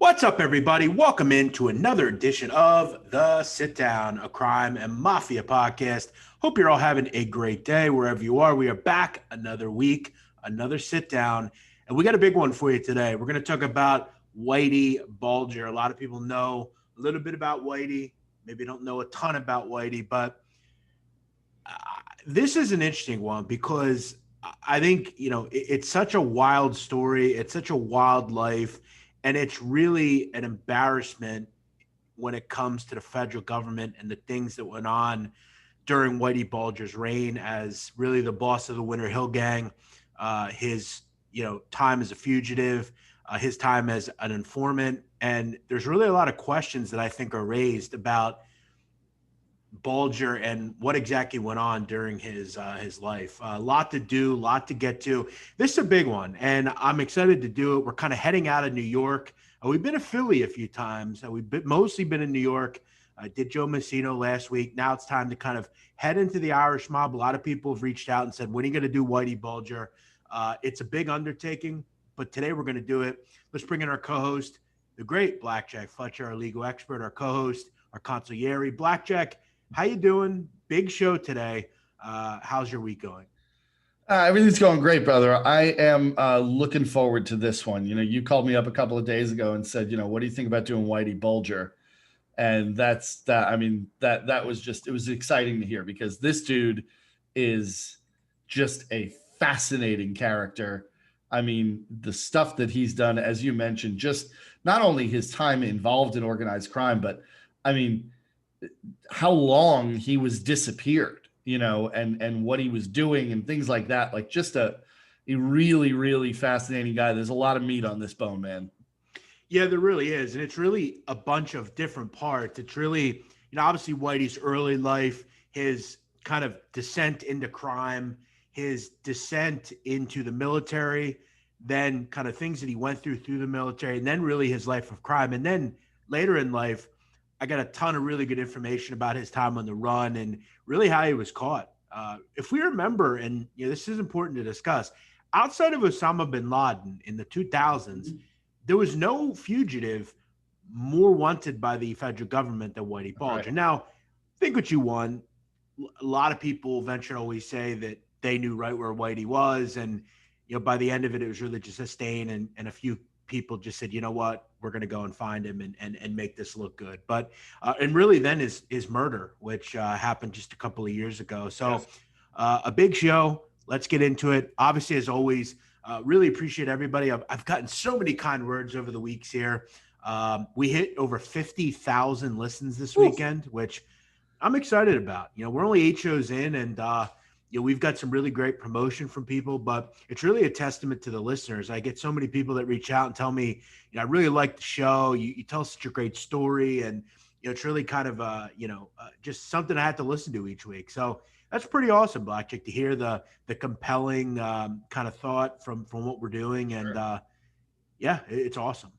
What's up, everybody? Welcome into another edition of The Sit Down, a crime and mafia podcast. Hope you're all having a great day wherever you are. We are back another week, another sit down, and we got a big one for you today. We're going to talk about Whitey Bulger. A lot of people know a little bit about Whitey, maybe don't know a ton about Whitey, but this is an interesting one because I think, it's such a wild story. It's such a wild life. And it's really an embarrassment when it comes to the federal government and the things that went on during Whitey Bulger's reign as really the boss of the Winter Hill Gang, his time as a fugitive, his time as an informant. And there's really a lot of questions that I think are raised about Bulger and what exactly went on during his life. A lot to do, a lot to get to. This is a big one, and I'm excited to do it. We're kind of heading out of New York. We've been to Philly a few times. Mostly been in New York. I did Joe Messino last week. Now it's time to kind of head into the Irish mob. A lot of people have reached out and said, when are you going to do Whitey Bulger? It's a big undertaking, but today we're going to do it. Let's bring in our co-host, the great BlackJack Fletcher, our legal expert, our co-host, our consigliere. BlackJack, how you doing? Big show today. How's your week going? Everything's going great, brother. I am looking forward to this one. You called me up a couple of days ago and said, what do you think about doing Whitey Bulger? And that's that. I mean, that was just, it was exciting to hear because this dude is just a fascinating character. I mean, the stuff that he's done, as you mentioned, just not only his time involved in organized crime, but I mean, how long he was disappeared, and what he was doing and things like that. Like just a really, really fascinating guy. There's a lot of meat on this bone, man. Yeah, there really is. And it's really a bunch of different parts. It's really, obviously Whitey's early life, his kind of descent into crime, his descent into the military, then kind of things that he went through the military, and then really his life of crime. And then later in life, I got a ton of really good information about his time on the run and really how he was caught. If we remember, and this is important to discuss, outside of Osama bin Laden in the 2000s, there was no fugitive more wanted by the federal government than Whitey Bulger. Right. Now, think what you want. A lot of people venture to always say that they knew right where Whitey was. And, by the end of it, it was really just a stain and a few people just said, you know what, we're going to go and find him and make this look good. But and really then his murder, which happened just a couple of years ago. So yes. A big show. Let's get into it. Obviously, as always, really appreciate everybody. I've gotten so many kind words over the weeks here. We hit over 50,000 listens this weekend, which I'm excited about. We're only 8 shows in, and we've got some really great promotion from people, but it's really a testament to the listeners. I get so many people that reach out and tell me, I really like the show. You tell such a great story. And, it's really kind of, just something I have to listen to each week. So that's pretty awesome, BlackJack, to hear the compelling kind of thought from what we're doing. And sure. It's awesome.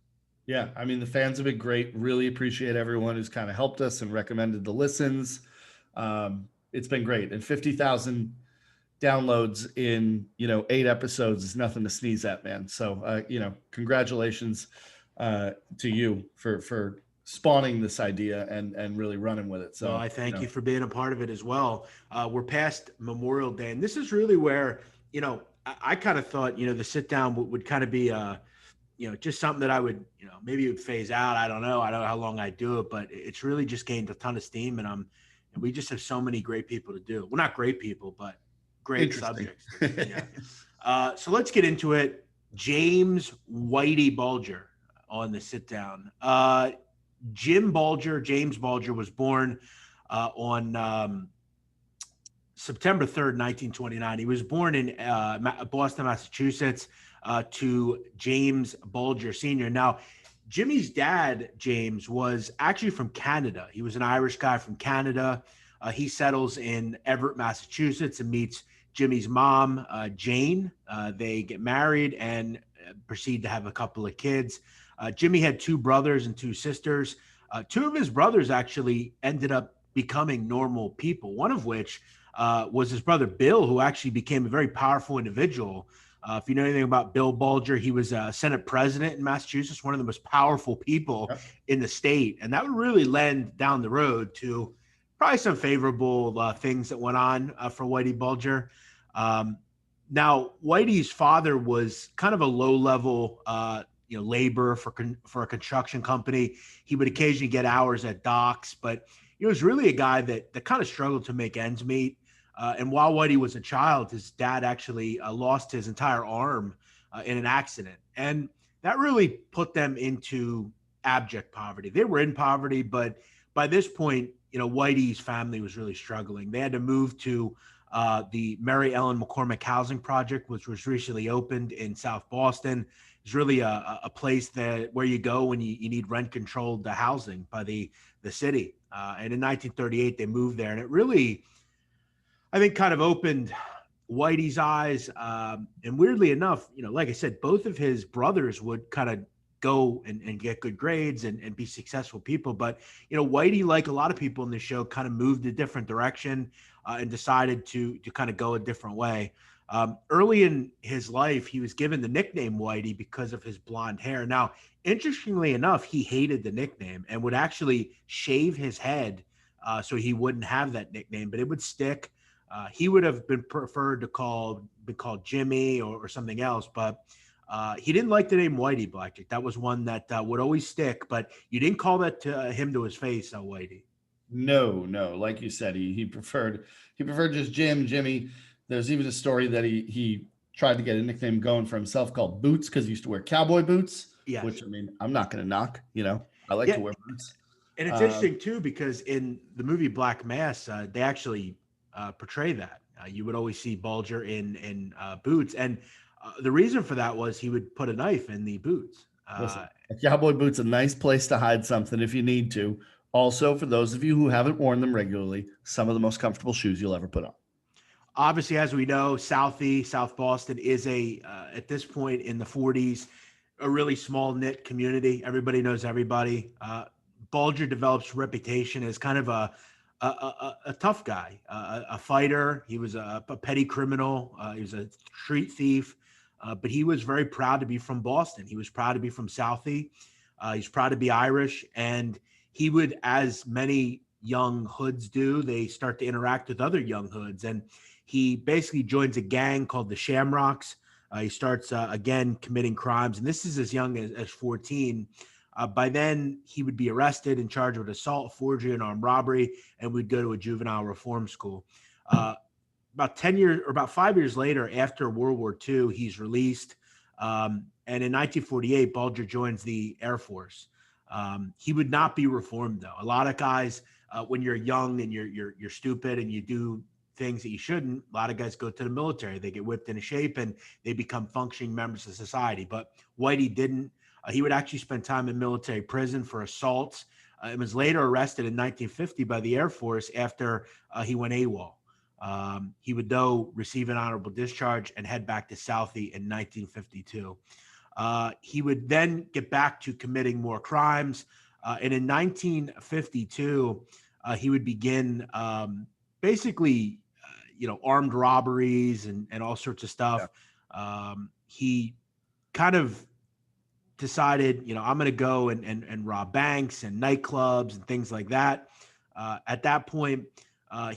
Yeah. I mean, the fans have been great. Really appreciate everyone who's kind of helped us and recommended the listens. It's been great. And 50,000 downloads in 8 episodes is nothing to sneeze at, man. So congratulations to you for spawning this idea and really running with it. So I thank you for being a part of it as well. We're past Memorial Day, and this is really where I kind of thought the sit down would kind of be just something that I would maybe it would phase out. I don't know how long I do it, but it's really just gained a ton of steam, and we just have so many great people to do. Well, not great people, but great subjects. Yeah. So let's get into it. James Whitey Bulger on the sit down. James Bulger was born on September 3rd, 1929. He was born in Boston, Massachusetts, to James Bulger Sr. Now, Jimmy's dad, James, was actually from Canada. He was an Irish guy from Canada. He settles in Everett, Massachusetts, and meets Jimmy's mom, Jane. They get married and proceed to have a couple of kids. Jimmy had 2 brothers and 2 sisters. 2 of his brothers actually ended up becoming normal people, one of which was his brother Bill, who actually became a very powerful individual If you know anything about Bill Bulger, he was a Senate president in Massachusetts, one of the most powerful people in the state. And that would really lend down the road to probably some favorable things that went on for Whitey Bulger. Now, Whitey's father was kind of a low-level laborer for a construction company. He would occasionally get hours at docks, but he was really a guy that kind of struggled to make ends meet. And while Whitey was a child, his dad actually lost his entire arm in an accident. And that really put them into abject poverty. They were in poverty, but by this point, Whitey's family was really struggling. They had to move to the Mary Ellen McCormick housing project, which was recently opened in South Boston. It's really a place where you go when you need rent-controlled housing by the city. And in 1938, they moved there. And it really, I think, kind of opened Whitey's eyes. And weirdly enough, like I said, both of his brothers would kind of go and get good grades and be successful people. But, Whitey, like a lot of people in the show, kind of moved a different direction and decided to kind of go a different way. Early in his life, he was given the nickname Whitey because of his blonde hair. Now, interestingly enough, he hated the nickname and would actually shave his head so he wouldn't have that nickname, but it would stick. He would have been preferred to be called Jimmy or something else, but he didn't like the name Whitey BlackJack. That was one that would always stick, but you didn't call that to him to his face, Whitey. No. Like you said, he preferred just Jimmy. There's even a story that he tried to get a nickname going for himself called Boots because he used to wear cowboy boots. Yes. Which, I mean, I'm not going to knock. I like to wear boots. And it's interesting too because in the movie Black Mass, they actually portray that. You would always see Bulger in boots, and the reason for that was he would put a knife in the boots. Listen, a cowboy boot's a nice place to hide something if you need to. Also, for those of you who haven't worn them regularly, some of the most comfortable shoes you'll ever put on. Obviously, as we know, South Boston is at this point in the 40s, a really small knit community. Everybody knows everybody. Bulger develops reputation as kind of a tough guy, a fighter. He was a petty criminal. He was a street thief, but he was very proud to be from Boston. He was proud to be from Southie. He's proud to be Irish, and he would, as many young hoods do, they start to interact with other young hoods, and he basically joins a gang called the Shamrocks. He starts, again, committing crimes, and this is as young as 14. By then, he would be arrested and charged with assault, forgery, and armed robbery, and would go to a juvenile reform school. About 5 years later, after World War II, he's released. And in 1948, Bulger joins the Air Force. He would not be reformed, though. A lot of guys, when you're young and you're stupid and you do things that you shouldn't, a lot of guys go to the military. They get whipped into shape and they become functioning members of society. But Whitey didn't. He would actually spend time in military prison for assaults. And was later arrested in 1950 by the Air Force after he went AWOL. He would, though, receive an honorable discharge and head back to Southie in 1952. He would then get back to committing more crimes. And in 1952, he would begin basically, armed robberies and all sorts of stuff. Yeah. He kind of decided, I'm going to go and rob banks and nightclubs and things like that. At that point,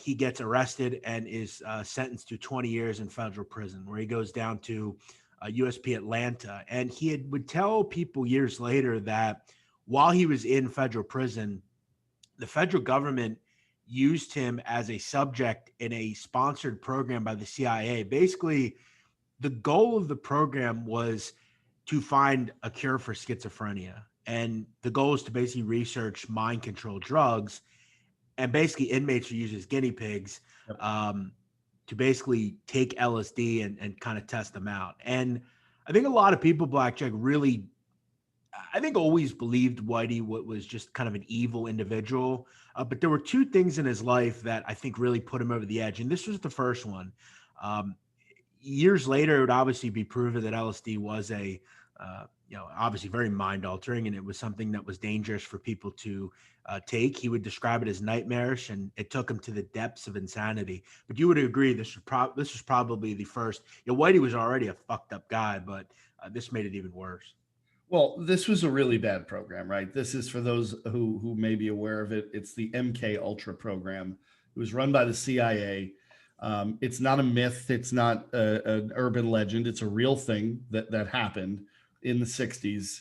he gets arrested and is sentenced to 20 years in federal prison, where he goes down to USP Atlanta. And would tell people years later that while he was in federal prison, the federal government used him as a subject in a sponsored program by the CIA. Basically, the goal of the program was to find a cure for schizophrenia. And the goal is to basically research mind control drugs. And basically inmates are used as guinea pigs to basically take LSD and kind of test them out. And I think a lot of people, BlackJack, really, I think, always believed Whitey was just kind of an evil individual. But there were two things in his life that I think really put him over the edge. And this was the first one. Years later, it would obviously be proven that LSD was a obviously very mind altering, and it was something that was dangerous for people to take. He would describe it as nightmarish, and it took him to the depths of insanity. But you would agree this was probably the first. Whitey was already a fucked up guy, but this made it even worse. Well, this was a really bad program, right? This is for those who may be aware of it. It's the MK Ultra program. It was run by the CIA. It's not a myth. It's not an urban legend. It's a real thing that happened in the 60s.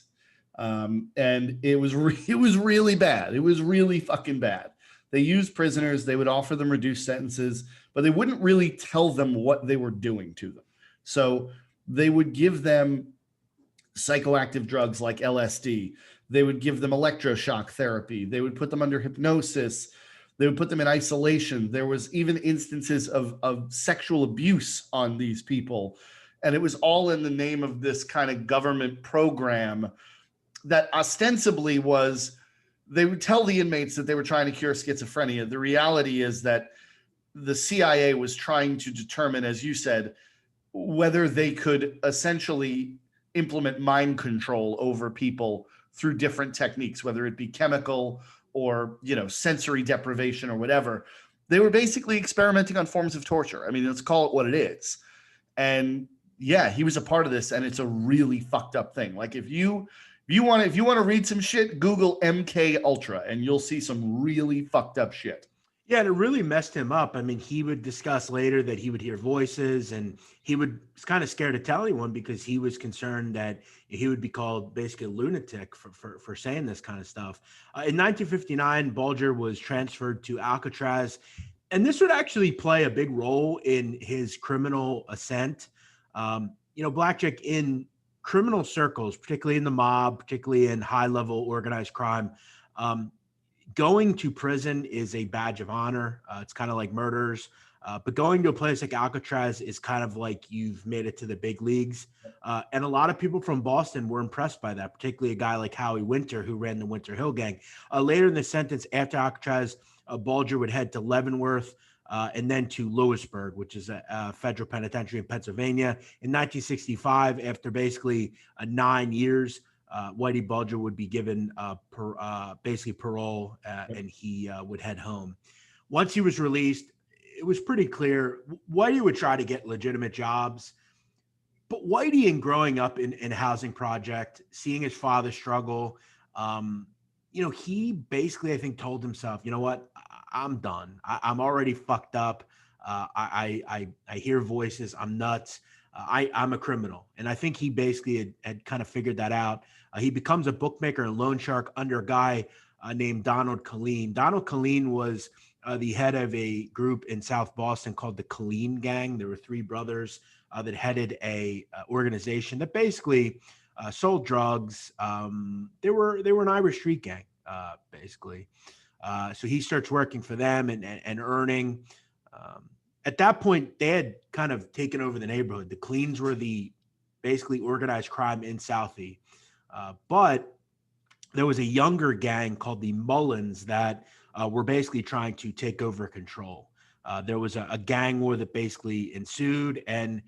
And it was really bad. It was really fucking bad. They used prisoners. They would offer them reduced sentences, but they wouldn't really tell them what they were doing to them. So they would give them psychoactive drugs like LSD. They would give them electroshock therapy. They would put them under hypnosis. They would put them in isolation. There was even instances of sexual abuse on these people. And it was all in the name of this kind of government program that ostensibly was, they would tell the inmates that they were trying to cure schizophrenia. The reality is that the CIA was trying to determine, as you said, whether they could essentially implement mind control over people through different techniques, whether it be chemical or, sensory deprivation or whatever. They were basically experimenting on forms of torture. I mean, let's call it what it is. And yeah, he was a part of this, and it's a really fucked up thing. Like if you want to read some shit, Google MK Ultra and you'll see some really fucked up shit. Yeah, and it really messed him up. I mean, he would discuss later that he would hear voices, and he was kind of scared to tell anyone because he was concerned that he would be called basically a lunatic for saying this kind of stuff. In 1959, Bulger was transferred to Alcatraz, and this would actually play a big role in his criminal ascent. BlackJack in criminal circles, particularly in the mob, particularly in high-level organized crime, going to prison is a badge of honor. It's kind of like murders, but going to a place like Alcatraz is kind of like you've made it to the big leagues. And a lot of people from Boston were impressed by that, particularly a guy like Howie Winter, who ran the Winter Hill Gang. Later in the sentence, after Alcatraz, Bulger would head to Leavenworth and then to Lewisburg, which is a federal penitentiary in Pennsylvania. In 1965, after basically 9 years, Whitey Bulger would be given basically parole, and he would head home. Once he was released, it was pretty clear Whitey would try to get legitimate jobs. But Whitey, in growing up in a housing project, seeing his father struggle, he basically, I think, told himself, you know what, I'm done. I'm already fucked up. I hear voices. I'm nuts. I'm a criminal. And I think he basically had kind of figured that out. He becomes a bookmaker and loan shark under a guy named Donald Colleen. Donald Colleen was the head of a group in South Boston called the Colleen Gang. There were three brothers that headed a organization that basically sold drugs. They were an Irish street gang, basically. So he starts working for them and earning. At that point, they had kind of taken over the neighborhood. The Cleans were the basically organized crime in Southie. But there was a younger gang called the Mullins that were basically trying to take over control. There was a gang war that basically ensued, and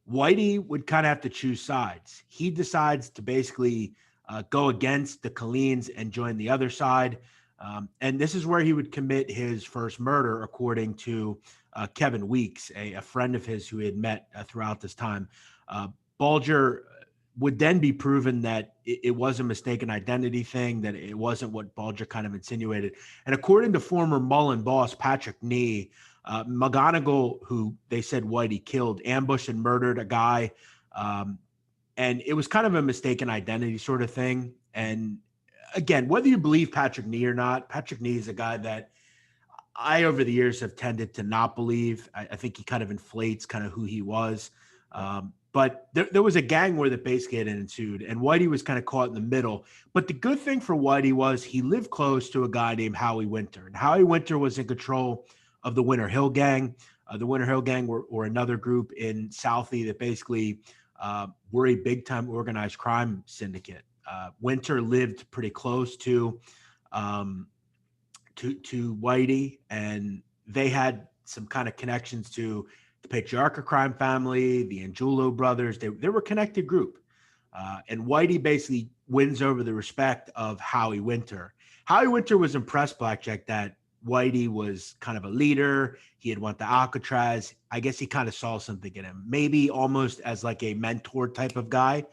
Whitey would kind of have to choose sides. He decides to basically go against the Colleens and join the other side. And this is where he would commit his first murder, according to Kevin Weeks, a friend of his who he had met throughout this time. Bulger would then be proven that it was a mistaken identity thing, that it wasn't what Bulger kind of insinuated. And according to former Mullen boss Patrick Nee, McGonigal, who they said Whitey killed, ambushed and murdered a guy. And it was kind of a mistaken identity sort of thing. And again, whether you believe Patrick Nee or not, Patrick Nee is a guy that I, over the years, have tended to not believe. I think he kind of inflates kind of who he was. But there was a gang war that basically had ensued, and Whitey was kind of caught in the middle. But the good thing for Whitey was he lived close to a guy named Howie Winter. And Howie Winter was in control of the Winter Hill Gang. The Winter Hill Gang were another group in Southie that basically were a big-time organized crime syndicate. Winter lived pretty close to Whitey, and they had some kind of connections to the Patriarcha crime family, the Angiulo brothers. They were a connected group. And Whitey basically wins over the respect of Howie Winter. Howie Winter was impressed, BlackJack, that Whitey was kind of a leader. He had went to Alcatraz. I guess he kind of saw something in him, maybe almost as like a mentor type of guy.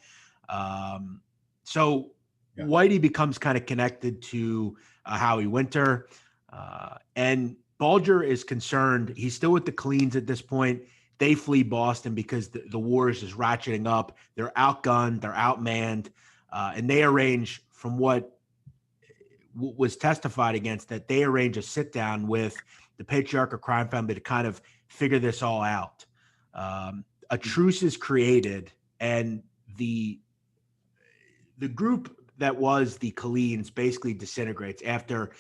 So Yeah. Whitey becomes kind of connected to Howie Winter. And Bulger is concerned. He's still with the Cleans at this point. They flee Boston because the war is just ratcheting up. They're outgunned, they're outmanned, and they arrange, from what was testified against, that they arrange a sit down with the patriarchal crime family to kind of figure this all out. A truce is created, and the group that was the Cleans basically disintegrates after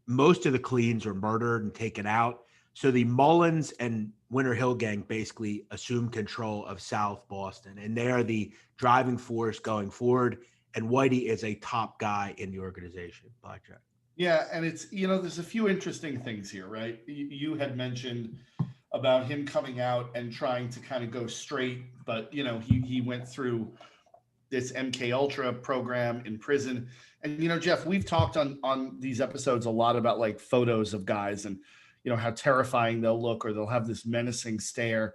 most of the Cleans are murdered and taken out. So the Mullins and Winter Hill gang basically assume control of South Boston, and they are the driving force going forward. And Whitey is a top guy in the organization, BlackJack. Yeah, and it's, there's a few interesting things here, right? You had mentioned about him coming out and trying to kind of go straight, but he went through this MK Ultra program in prison. And Jeff, we've talked on these episodes a lot about like photos of guys and how terrifying they'll look, or they'll have this menacing stare.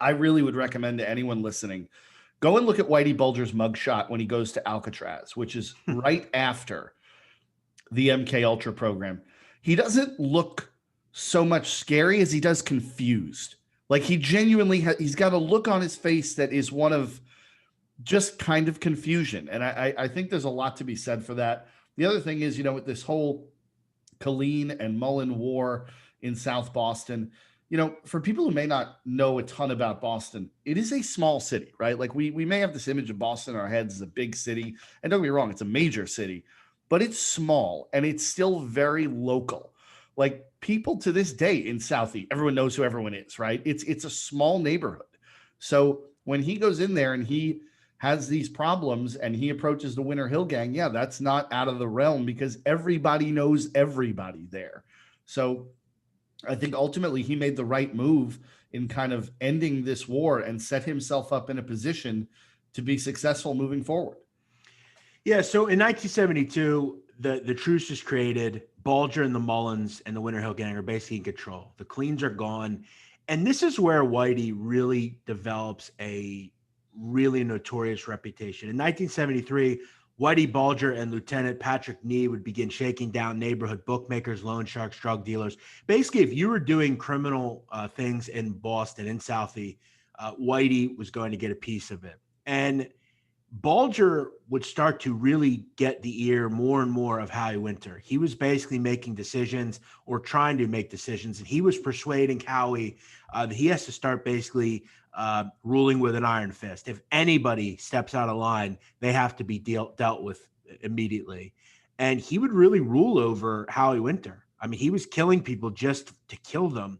I really would recommend to anyone listening, go and look at Whitey Bulger's mugshot when he goes to Alcatraz, which is right after the MK Ultra program. He doesn't look so much scary as he does confused. Like he genuinely he's got a look on his face that is one of just kind of confusion. And I think there's a lot to be said for that. The other thing is, with this whole Colleen and Mullen war in South Boston, for people who may not know a ton about Boston, it is a small city, right? Like we may have this image of Boston in our heads as a big city. And don't get me wrong, it's a major city, but it's small and it's still very local. Like people to this day in Southie, everyone knows who everyone is, right? It's a small neighborhood. So when he goes in there and he has these problems and he approaches the Winter Hill gang, yeah, that's not out of the realm because everybody knows everybody there. So I think ultimately he made the right move in kind of ending this war and set himself up in a position to be successful moving forward. Yeah, so in 1972, the truce is created. Bulger and the Mullins and the Winter Hill gang are basically in control. The Cleans are gone. And this is where Whitey really develops a really notorious reputation. In 1973, Whitey Bulger and Lieutenant Patrick Nee would begin shaking down neighborhood bookmakers, loan sharks, drug dealers. Basically, if you were doing criminal things in Boston, in Southie, Whitey was going to get a piece of it. And Bulger would start to really get the ear more and more of Howie Winter. He was basically making decisions or trying to make decisions, and he was persuading Howie that he has to start basically ruling with an iron fist. If anybody steps out of line, they have to be dealt with immediately. And he would really rule over Howie Winter. I mean, he was killing people just to kill them.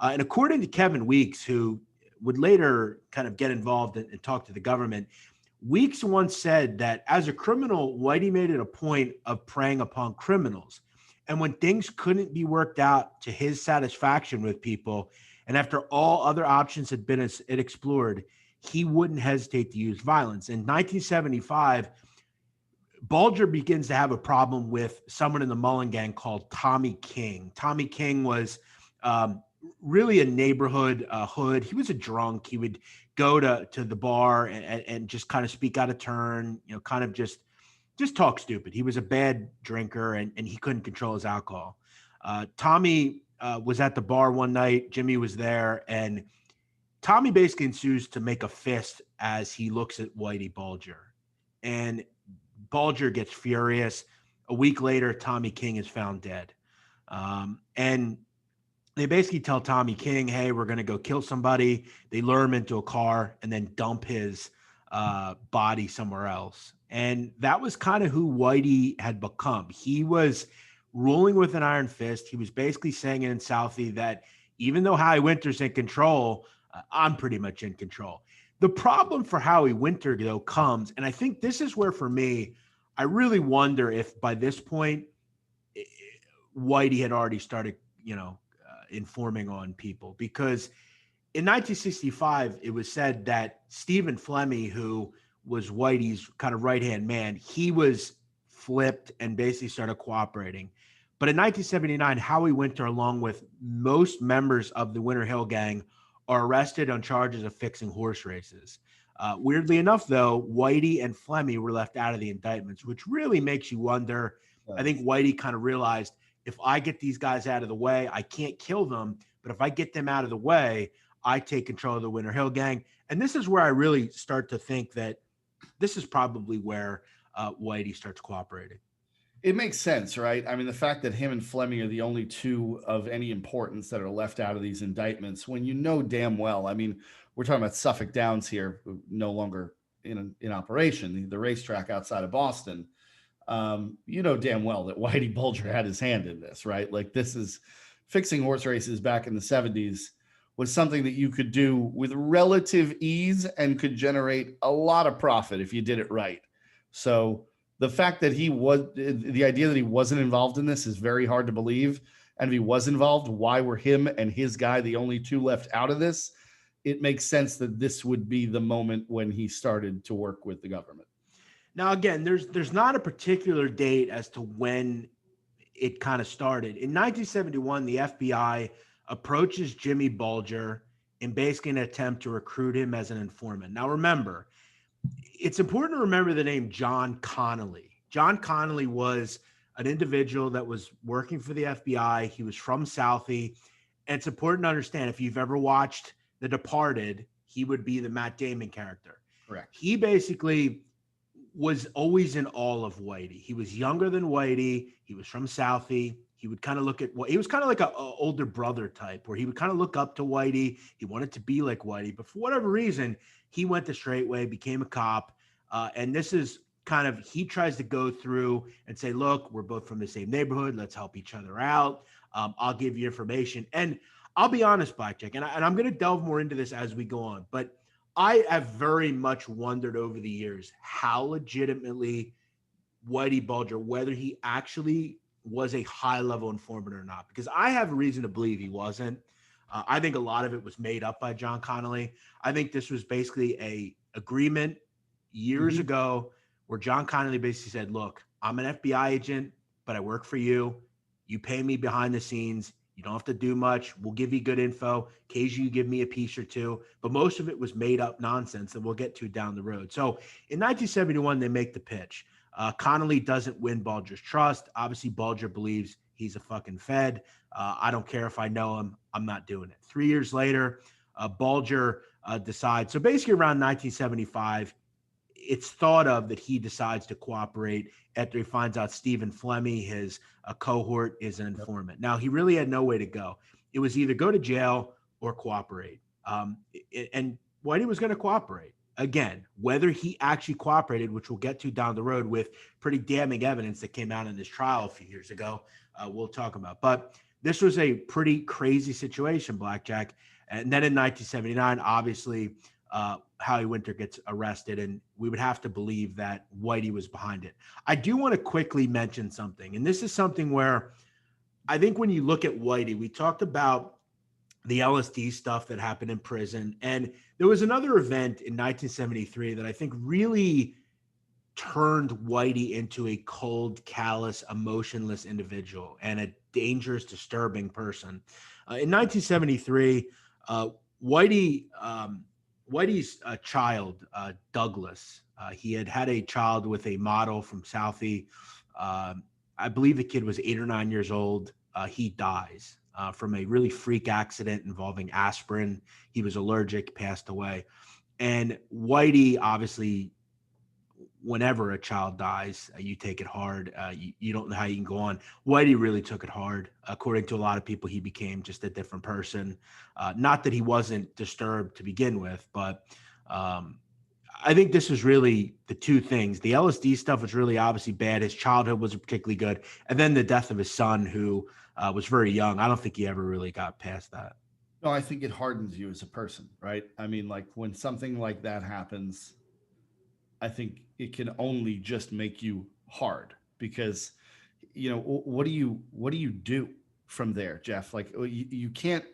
And according to Kevin Weeks, who would later kind of get involved and talk to the government, Weeks once said that as a criminal, Whitey made it a point of preying upon criminals. And when things couldn't be worked out to his satisfaction with people, and after all other options had been explored, he wouldn't hesitate to use violence. In 1975, Bulger begins to have a problem with someone in the Mullen gang called Tommy King. Tommy King was really a neighborhood hood. He was a drunk. He would go to the bar and just kind of speak out of turn, kind of just talk stupid. He was a bad drinker and he couldn't control his alcohol. Tommy was at the bar one night. Jimmy was there, and Tommy basically ensues to make a fist as he looks at Whitey Bulger. And Bulger gets furious. A week later, Tommy King is found dead. And they basically tell Tommy King, hey, we're going to go kill somebody. They lure him into a car and then dump his body somewhere else. And that was kind of who Whitey had become. He was ruling with an iron fist. He was basically saying in Southie that even though Howie Winter's in control, I'm pretty much in control. The problem for Howie Winter, though, comes, and I think this is where, for me, I really wonder if by this point, Whitey had already started, informing on people, because in 1965, it was said that Stephen Flemmy, who was Whitey's kind of right-hand man. He was flipped and basically started cooperating. But in 1979, Howie Winter, along with most members of the Winter Hill Gang, are arrested on charges of fixing horse races. Weirdly enough, though, Whitey and Flemmy were left out of the indictments, which really makes you wonder. I think Whitey kind of realized, if I get these guys out of the way, I can't kill them. But if I get them out of the way, I take control of the Winter Hill Gang. And this is where I really start to think that this is probably where Whitey starts cooperating. It makes sense, right? I mean, the fact that him and Fleming are the only two of any importance that are left out of these indictments, when you know damn well, I mean, we're talking about Suffolk Downs here, no longer in operation, the racetrack outside of Boston. You know damn well that Whitey Bulger had his hand in this, right? Like, this is fixing horse races back in the 70s was something that you could do with relative ease and could generate a lot of profit if you did it right. So the fact that the idea that he wasn't involved in this is very hard to believe. And if he was involved, why were him and his guy the only two left out of this? It makes sense that this would be the moment when he started to work with the government. Now, again, there's not a particular date as to when it kind of started. In 1971, the FBI approaches Jimmy Bulger in basically an attempt to recruit him as an informant. Now, remember, it's important to remember the name John Connolly. John Connolly was an individual that was working for the FBI. He was from Southie. And it's important to understand, if you've ever watched The Departed, he would be the Matt Damon character. Correct. He basically was always in awe of Whitey. He was younger than Whitey. He was from Southie. He would kind of look at what he was kind of like a older brother type, where he would kind of look up to Whitey. He wanted to be like Whitey, but for whatever reason, he went the straight way, became a cop. And this is kind of, he tries to go through and say, look, we're both from the same neighborhood. Let's help each other out. I'll give you information. And I'll be honest, BlackJack, and I'm going to delve more into this as we go on, but I have very much wondered over the years how legitimately Whitey Bulger, whether he actually was a high-level informant or not, because I have a reason to believe he wasn't. I think a lot of it was made up by John Connolly. I think this was basically a agreement years ago where John Connolly basically said, look, I'm an FBI agent, but I work for you. You pay me behind the scenes. You don't have to do much. We'll give you good info. Occasionally you give me a piece or two, but most of it was made up nonsense that we'll get to down the road. So in 1971, they make the pitch. Connolly doesn't win Bulger's trust. Obviously, Bulger believes he's a fucking Fed. I don't care if I know him. I'm not doing it. 3 years later, Bulger decides. So basically around 1975, it's thought of that he decides to cooperate after he finds out Stephen Flemmy, his cohort, is an informant. Now, he really had no way to go. It was either go to jail or cooperate. And Whitey was going to cooperate. Again, whether he actually cooperated, which we'll get to down the road with pretty damning evidence that came out in this trial a few years ago, we'll talk about. But this was a pretty crazy situation, BlackJack. And then in 1979, obviously, Howie Winter gets arrested, and we would have to believe that Whitey was behind it. I do want to quickly mention something, and this is something where I think when you look at Whitey, we talked about the LSD stuff that happened in prison. And there was another event in 1973 that I think really turned Whitey into a cold, callous, emotionless individual and a dangerous, disturbing person. In 1973, Whitey's child, Douglas, he had a child with a model from Southie. I believe the kid was 8 or 9 years old. He dies from a really freak accident involving aspirin. He was allergic, passed away. And Whitey, obviously, whenever a child dies, you take it hard. You don't know how you can go on. Whitey really took it hard. According to a lot of people, he became just a different person. Not that he wasn't disturbed to begin with, but I think this was really the two things. The LSD stuff was really obviously bad. His childhood wasn't particularly good. And then the death of his son, who was very young. I don't think he ever really got past that. No, I think it hardens you as a person, right? I mean, like when something like that happens, I think it can only just make you hard because, you know, what do you do from there, Jeff? Like you can't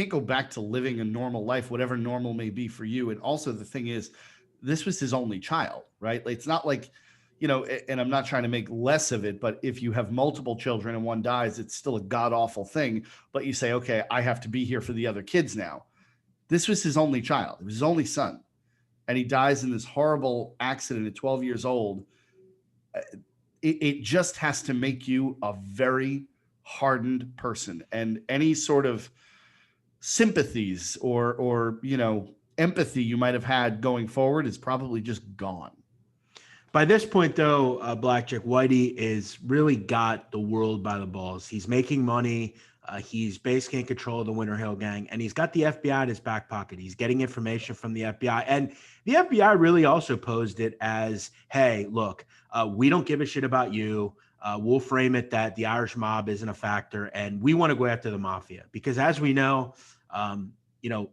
go back to living a normal life, whatever normal may be for you. And also the thing is, this was his only child, right? Like, it's not like, you know, and I'm not trying to make less of it, but if you have multiple children and one dies, it's still a god awful thing. But you say, okay, I have to be here for the other kids now. This was his only child. It was his only son. And he dies in this horrible accident at 12 years old. It just has to make you a very hardened person. And any sort of sympathies or, you know, empathy you might have had going forward is probably just gone. By this point, though, BlackJack, Whitey is really got the world by the balls. He's making money. He's basically in control of the Winter Hill Gang, and he's got the FBI in his back pocket. He's getting information from the FBI, and the FBI really also posed it as, hey, look, we don't give a shit about you. We'll frame it that the Irish mob isn't a factor, and we want to go after the Mafia. Because as we know, you know,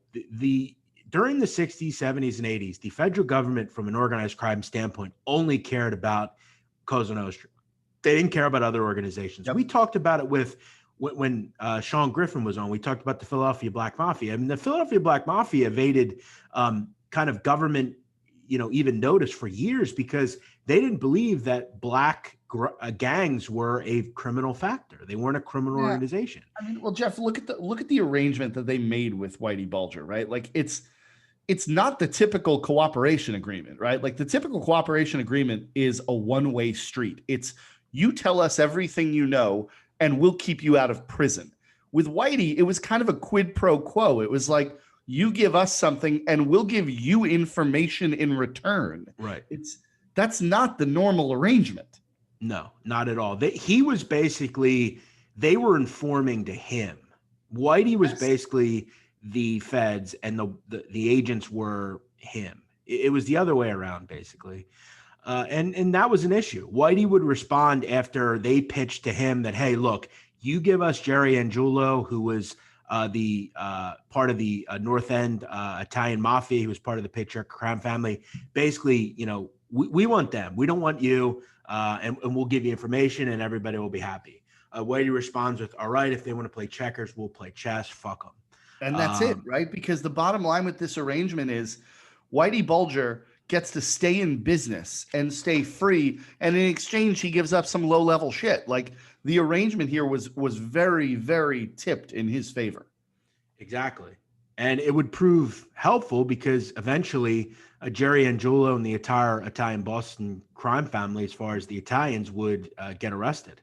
during the 60s, 70s, and 80s, the federal government, from an organized crime standpoint, only cared about Cosa Nostra. They didn't care about other organizations. Yep. We talked about it when Sean Griffin was on. We talked about the Philadelphia Black Mafia. I mean, the Philadelphia Black Mafia evaded kind of government, you know, even notice for years because they didn't believe that black gangs were a criminal factor. They weren't a criminal organization. I mean, well, Jeff, look at the arrangement that they made with Whitey Bulger, right? Like it's not the typical cooperation agreement, right? Like the typical cooperation agreement is a one-way street. It's you tell us everything you know and we'll keep you out of prison. With Whitey, it was kind of a quid pro quo. It was like, you give us something and we'll give you information in return. Right. That's not the normal arrangement. No, not at all. He was basically, they were informing to him. Whitey was basically the feds and the agents were him. It was the other way around, basically. And that was an issue. Whitey would respond after they pitched to him that, hey, look, you give us Jerry Angiulo, who was the part of the North End Italian Mafia. He was part of the patriarchal crime family. Basically, you know, we want them. We don't want you, and we'll give you information and everybody will be happy. Whitey responds with, all right, if they want to play checkers, we'll play chess. Fuck them. And that's it, right? Because the bottom line with this arrangement is Whitey Bulger gets to stay in business and stay free. And in exchange, he gives up some low-level shit. Like the arrangement here was very, very tipped in his favor. Exactly. And it would prove helpful because eventually Jerry Angiulo and the entire Italian Boston crime family, as far as the Italians, would get arrested.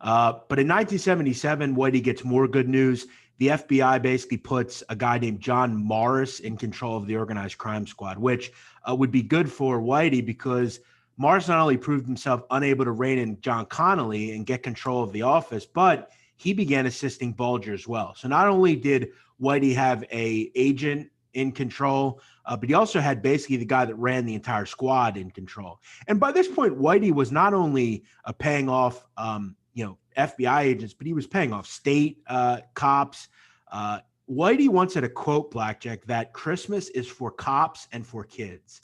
But in 1977, Whitey gets more good news. The FBI basically puts a guy named John Morris in control of the organized crime squad, which would be good for Whitey because Morris not only proved himself unable to rein in John Connolly and get control of the office, but he began assisting Bulger as well. So not only did Whitey have an agent in control, but he also had basically the guy that ran the entire squad in control. And by this point, Whitey was not only paying off, FBI agents, but he was paying off state cops. Whitey once had a quote, BlackJack, that Christmas is for cops and for kids.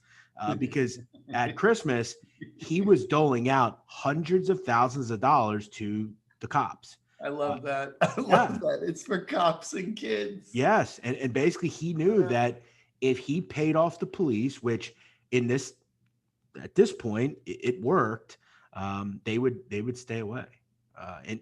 Because at Christmas, he was doling out hundreds of thousands of dollars to the cops. I love that. I love that. It's for cops and kids. Yes. And basically he knew that if he paid off the police, which at this point, it worked, they would stay away.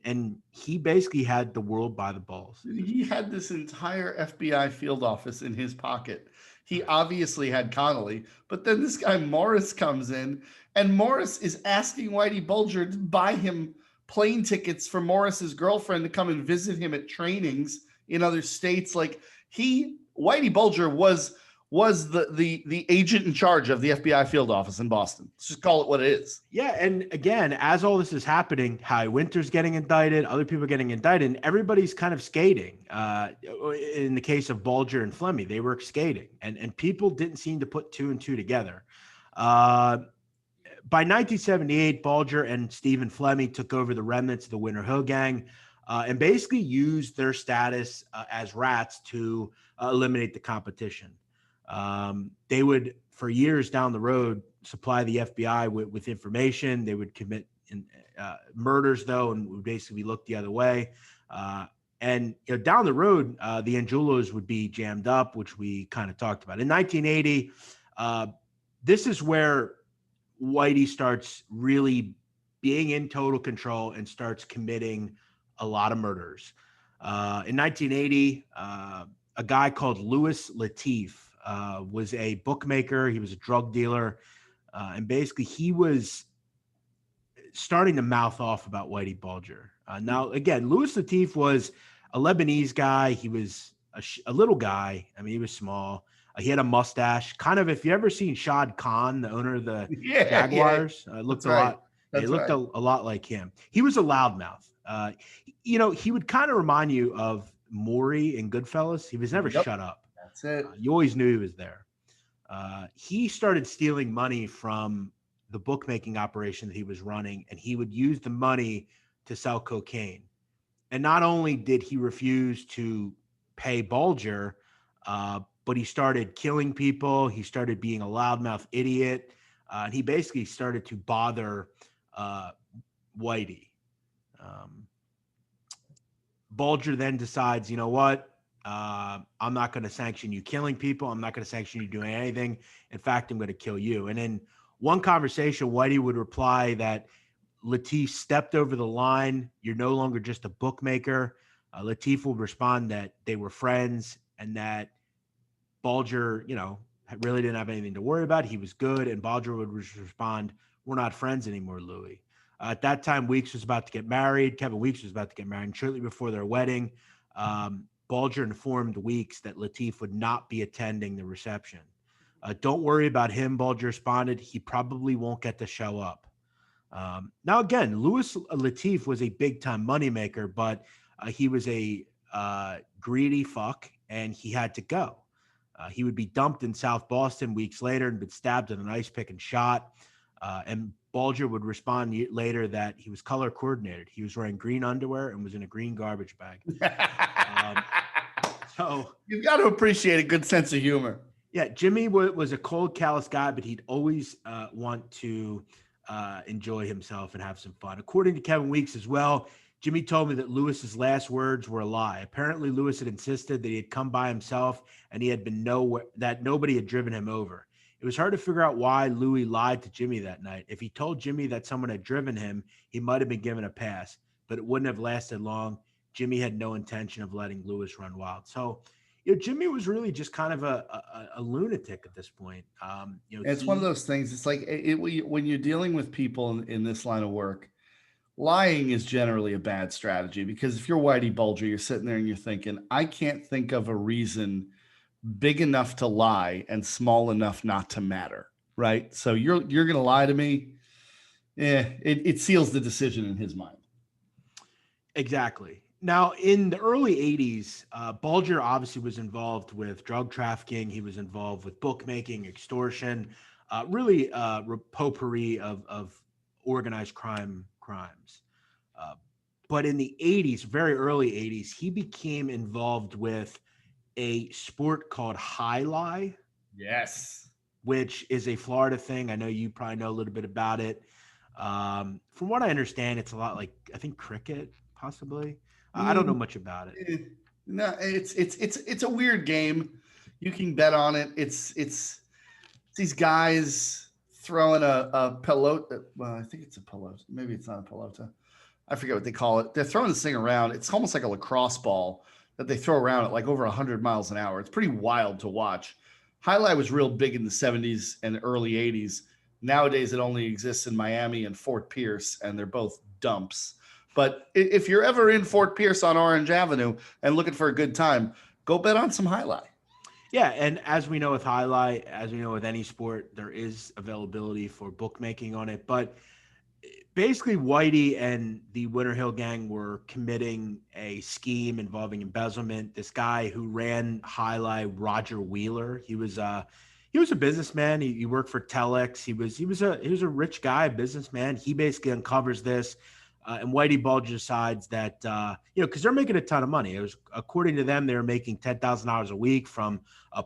And he basically had the world by the balls. He had this entire FBI field office in his pocket. He obviously had Connolly, but then this guy Morris comes in, and Morris is asking Whitey Bulger to buy him plane tickets for Morris's girlfriend to come and visit him at trainings in other states. Like Whitey Bulger was the agent in charge of the FBI field office in Boston. Let's just call it what it is. Yeah, and again, as all this is happening, Howie Winter's getting indicted, other people are getting indicted, and everybody's kind of skating. In the case of Bulger and Flemmi, they were skating, and people didn't seem to put two and two together. By 1978, Bulger and Stephen Flemmi took over the remnants of the Winter Hill Gang and basically used their status as rats to eliminate the competition. They would, for years down the road, supply the FBI with information. They would commit murders, though, and would basically look the other way. And down the road, the Angiulos would be jammed up, which we kind of talked about. In 1980, this is where Whitey starts really being in total control and starts committing a lot of murders. In 1980, a guy called Louis Latif was a bookmaker. He was a drug dealer. And basically, he was starting to mouth off about Whitey Bulger. Now, again, Louis Latif was a Lebanese guy. He was a little guy. I mean, he was small. He had a mustache. Kind of, if you ever seen Shad Khan, the owner of the Jaguars, looked That's a lot like him. He was a loudmouth. He would kind of remind you of Maury in Goodfellas. He was never shut up. That's it. You always knew he was there. He started stealing money from the bookmaking operation that he was running, and he would use the money to sell cocaine. And not only did he refuse to pay Bulger, but he started killing people. He started being a loudmouth idiot. And he basically started to bother Whitey. Bulger then decides, you know what? I'm not going to sanction you killing people. I'm not going to sanction you doing anything. In fact, I'm going to kill you. And in one conversation, Whitey would reply that Latif stepped over the line. You're no longer just a bookmaker. Latif would respond that they were friends and that Bulger, really didn't have anything to worry about. He was good. And Bulger would respond, we're not friends anymore, Louis. At that time, Weeks was about to get married. Kevin Weeks was about to get married. And shortly before their wedding, Bulger informed Weeks that Latif would not be attending the reception. Don't worry about him, Bulger responded. He probably won't get to show up. Now, again, Louis Latif was a big-time moneymaker, but he was a greedy fuck, and he had to go. He would be dumped in South Boston weeks later and been stabbed with an ice pick and shot. And Bulger would respond later that he was color coordinated. He was wearing green underwear and was in a green garbage bag. So you've got to appreciate a good sense of humor. Yeah, Jimmy was a cold, callous guy, but he'd always want to enjoy himself and have some fun. According to Kevin Weeks as well, Jimmy told me that Lewis's last words were a lie. Apparently, Lewis had insisted that he had come by himself and he had been nowhere, that nobody had driven him over. It was hard to figure out why Louis lied to Jimmy that night. If he told Jimmy that someone had driven him, he might have been given a pass, but it wouldn't have lasted long. Jimmy had no intention of letting Lewis run wild. So, Jimmy was really just kind of a lunatic at this point. It's one of those things. It's like when you're dealing with people in this line of work, lying is generally a bad strategy, because if you're Whitey Bulger, you're sitting there and you're thinking, I can't think of a reason big enough to lie and small enough not to matter, right? So you're going to lie to me. It seals the decision in his mind. Exactly. Now, in the early 80s, Bulger obviously was involved with drug trafficking. He was involved with bookmaking, extortion, really potpourri of organized crimes. But in the 80s, very early 80s, he became involved with a sport called high lie. Yes. Which is a Florida thing. I know you probably know a little bit about it. From what I understand, it's a lot like, I think, cricket, possibly. I don't know much about it. No, it's a weird game. You can bet on it. It's these guys throwing a pelota. Well, I think it's a pelota. Maybe it's not a pelota. I forget what they call it. They're throwing this thing around. It's almost like a lacrosse ball that they throw around at like over 100 miles an hour. It's pretty wild to watch. Highlight was real big in the 70s and early 80s. Nowadays, it only exists in Miami and Fort Pierce, and they're both dumps. But if you're ever in Fort Pierce on Orange Avenue and looking for a good time, go bet on some highlight. Yeah, and as we know with highlight, as we know with any sport, there is availability for bookmaking on it. But basically, Whitey and the Winter Hill Gang were committing a scheme involving embezzlement. This guy who ran highlight, Roger Wheeler, he was a businessman. He worked for Telex. He was a rich guy, businessman. He basically uncovers this. And Whitey Bulger decides that, because they're making a ton of money. It was, according to them, they were making $10,000 a week from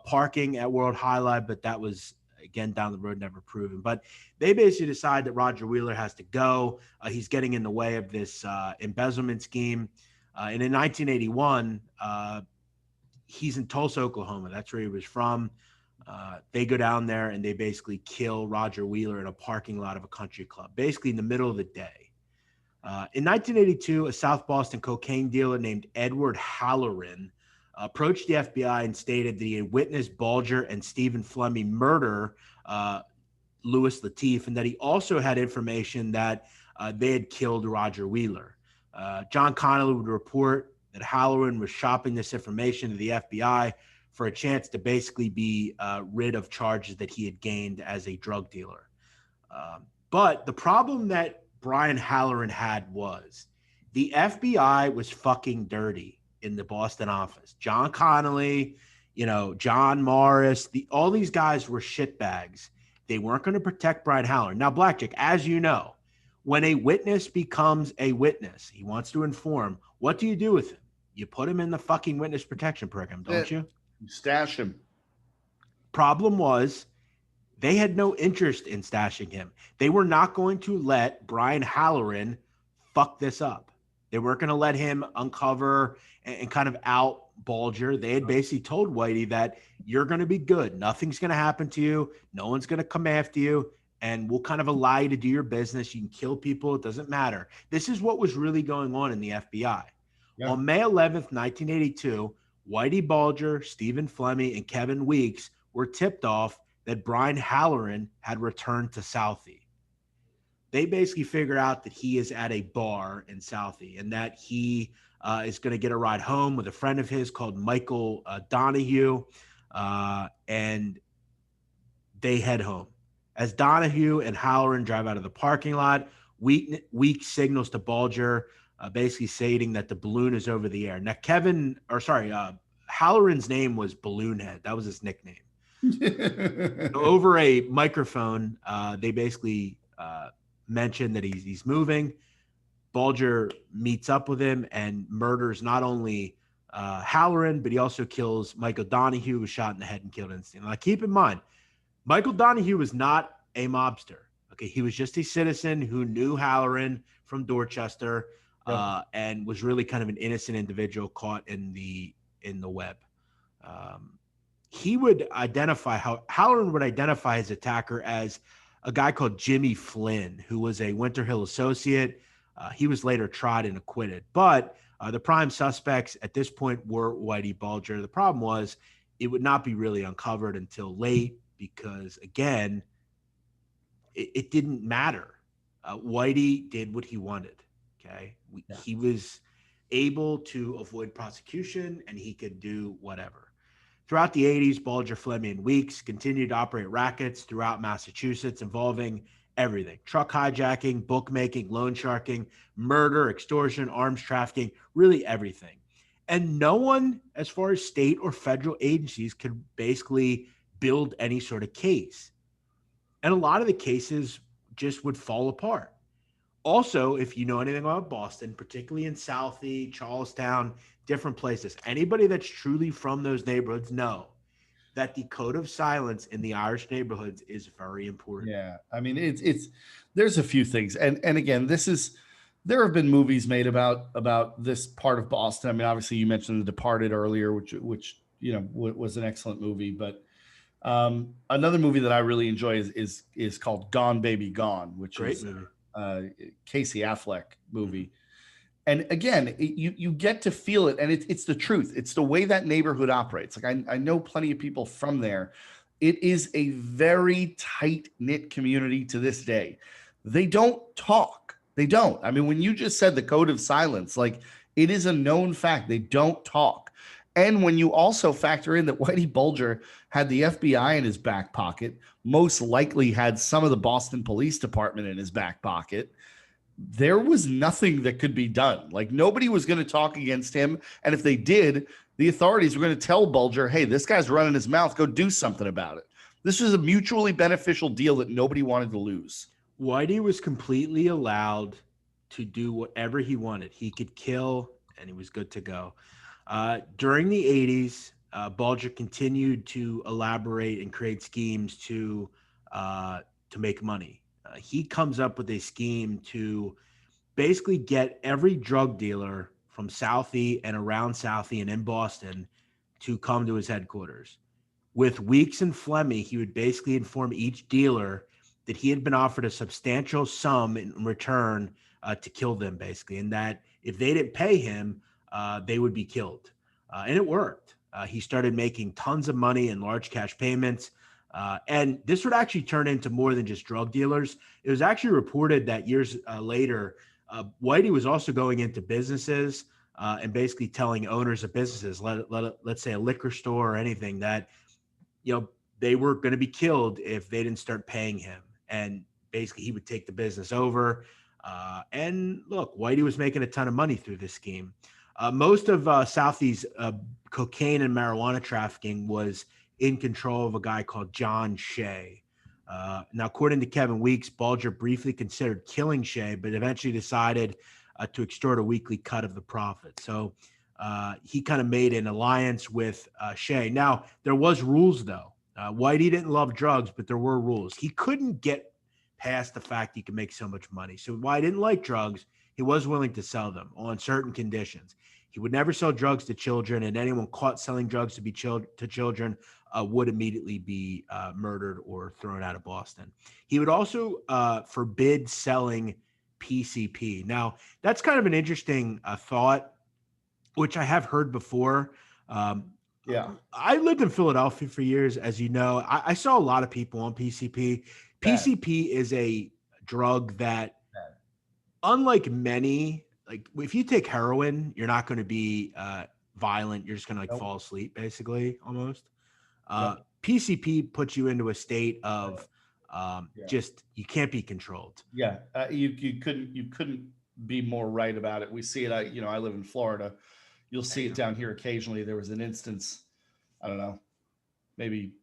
parking at World Highlight, but that was, again, down the road, never proven. But they basically decide that Roger Wheeler has to go. He's getting in the way of this embezzlement scheme. And in 1981, he's in Tulsa, Oklahoma. That's where he was from. They go down there and they basically kill Roger Wheeler in a parking lot of a country club, basically in the middle of the day. In 1982, a South Boston cocaine dealer named Edward Halloran approached the FBI and stated that he had witnessed Bulger and Stephen Fleming murder Louis Lateef, and that he also had information that they had killed Roger Wheeler. John Connolly would report that Halloran was shopping this information to the FBI for a chance to basically be rid of charges that he had gained as a drug dealer. But the problem that Brian Halloran had was the FBI was fucking dirty in the Boston office. John Connolly, John Morris, all these guys were shitbags. They weren't going to protect Brian Halloran. Now, BlackJack, as you know, when a witness becomes a witness, he wants to inform, what do you do with him? You put him in the fucking witness protection program, don't you? You stash him. Problem was, they had no interest in stashing him. They were not going to let Brian Halloran fuck this up. They weren't going to let him uncover and kind of out Bulger. They had basically told Whitey that you're going to be good. Nothing's going to happen to you. No one's going to come after you. And we'll kind of allow you to do your business. You can kill people. It doesn't matter. This is what was really going on in the FBI. Yeah. On May 11th, 1982, Whitey Bulger, Stephen Fleming, and Kevin Weeks were tipped off that Brian Halloran had returned to Southie. They basically figured out that he is at a bar in Southie and that he is going to get a ride home with a friend of his called Michael Donahue, and they head home. As Donahue and Halloran drive out of the parking lot, Weeks signals to Bulger, basically stating that the balloon is over the air. Now, Halloran's name was Balloonhead. That was his nickname. So over a microphone, they basically mention that he's moving. Bulger meets up with him and murders not only Halloran, but he also kills Michael Donahue, who was shot in the head and killed instantly. Now, keep in mind, Michael Donahue was not a mobster. Okay, he was just a citizen who knew Halloran from Dorchester, and was really kind of an innocent individual caught in the web. He would identify Halloran would identify his attacker as a guy called Jimmy Flynn, who was a Winter Hill associate. He was later tried and acquitted, but the prime suspects at this point were Whitey Bulger. The problem was it would not be really uncovered until late because, again, it didn't matter. Whitey did what he wanted. Okay, he was able to avoid prosecution and he could do whatever. Throughout the 80s, Bulger, Fleming, and Weeks continued to operate rackets throughout Massachusetts involving everything: truck hijacking, bookmaking, loan sharking, murder, extortion, arms trafficking, really everything. And no one, as far as state or federal agencies, could basically build any sort of case. And a lot of the cases just would fall apart. Also, if you know anything about Boston, particularly in Southie, Charlestown, different places, anybody that's truly from those neighborhoods know that the code of silence in the Irish neighborhoods is very important. Yeah, I mean, it's there's a few things, and again, there have been movies made about this part of Boston. I mean, obviously, you mentioned The Departed earlier, which was an excellent movie, but another movie that I really enjoy is called Gone Baby Gone, which is Casey Affleck movie. And again, you get to feel it, and it's the truth. It's the way that neighborhood operates. Like I know plenty of people from there. It is a very tight-knit community to this day. They don't talk. They don't. I mean, when you just said the code of silence, like it is a known fact. They don't talk. And when you also factor in that Whitey Bulger had the FBI in his back pocket, most likely had some of the Boston Police Department in his back pocket, there was nothing that could be done. Like nobody was going to talk against him. And if they did, the authorities were going to tell Bulger, hey, this guy's running his mouth. Go do something about it. This was a mutually beneficial deal that nobody wanted to lose. Whitey was completely allowed to do whatever he wanted. He could kill and he was good to go. During the 80s, Bulger continued to elaborate and create schemes to make money. He comes up with a scheme to basically get every drug dealer from Southie and around Southie and in Boston to come to his headquarters. With Weeks and Flemmy, he would basically inform each dealer that he had been offered a substantial sum in return to kill them, basically, and that if they didn't pay him, they would be killed. And it worked. He started making tons of money in large cash payments. And this would actually turn into more than just drug dealers. It was actually reported that years later, Whitey was also going into businesses and basically telling owners of businesses, let's say a liquor store or anything, that they were going to be killed if they didn't start paying him. And basically he would take the business over. And look, Whitey was making a ton of money through this scheme. Most of Southie's cocaine and marijuana trafficking was in control of a guy called John Shea. Now, according to Kevin Weeks, Bulger briefly considered killing Shea, but eventually decided to extort a weekly cut of the profit. So he kind of made an alliance with Shea. Now, there was rules, though. Whitey didn't love drugs, but there were rules. He couldn't get past the fact he could make so much money. So Whitey didn't like drugs. He was willing to sell them on certain conditions. He would never sell drugs to children, and anyone caught selling drugs to children would immediately be murdered or thrown out of Boston. He would also forbid selling PCP. Now, that's kind of an interesting thought, which I have heard before. I lived in Philadelphia for years, as you know. I saw a lot of people on PCP. PCP is a drug that, unlike many, like if you take heroin, you're not going to be violent. You're just going to fall asleep, basically, almost. PCP puts you into a state of just you can't be controlled. You couldn't be more right about it. We see it. I live in Florida. You'll see it down here occasionally. There was an instance, I don't know, maybe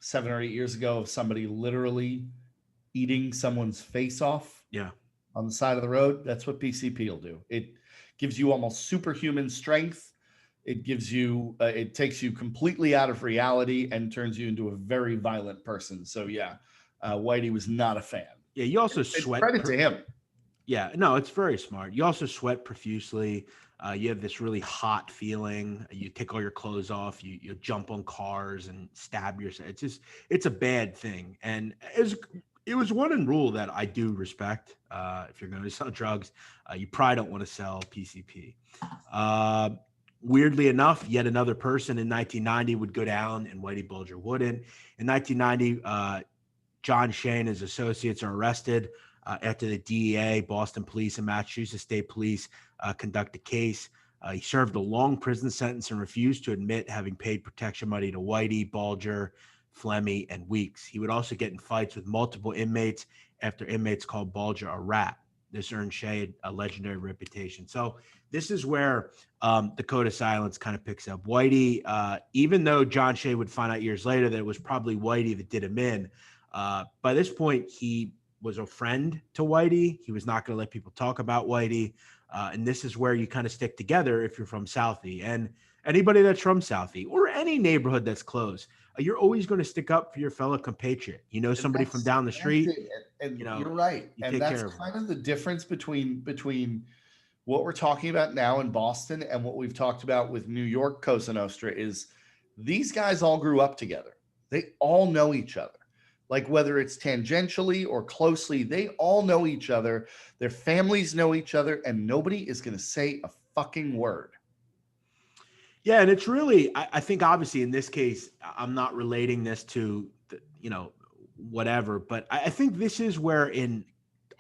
7 or 8 years ago, of somebody literally eating someone's face off. On the side of the road. That's what PCP will do. It gives you almost superhuman strength. It gives you, it takes you completely out of reality and turns you into a very violent person. So Whitey was not a fan. You also sweat. Credit to him. No, it's very smart. You also sweat profusely. You have this really hot feeling. You take all your clothes off. You jump on cars and stab yourself. It's a bad thing. And it was one rule that I do respect. If you're going to sell drugs, you probably don't want to sell PCP. Weirdly enough, yet another person in 1990 would go down and Whitey Bulger wouldn't. In 1990, John Shea and his associates are arrested after the DEA, Boston Police, and Massachusetts State Police conduct a case. He served a long prison sentence and refused to admit having paid protection money to Whitey, Bulger, Flemmy, and Weeks. He would also get in fights with multiple inmates after inmates called Bulger a rat. This earned Shea a legendary reputation. So this is where the code of silence kind of picks up. Whitey, even though John Shea would find out years later that it was probably Whitey that did him in, by this point, he was a friend to Whitey. He was not going to let people talk about Whitey. And this is where you kind of stick together if you're from Southie. And anybody that's from Southie or any neighborhood that's close, you're always going to stick up for your fellow compatriot. Somebody from down the street. And you're right. And that's kind of the difference between what we're talking about now in Boston and what we've talked about with New York Cosa Nostra is these guys all grew up together. They all know each other. Like whether it's tangentially or closely, they all know each other. Their families know each other, and nobody is going to say a fucking word. Yeah, and it's really, I think obviously in this case, I'm not relating this to, whatever, but I think this is where in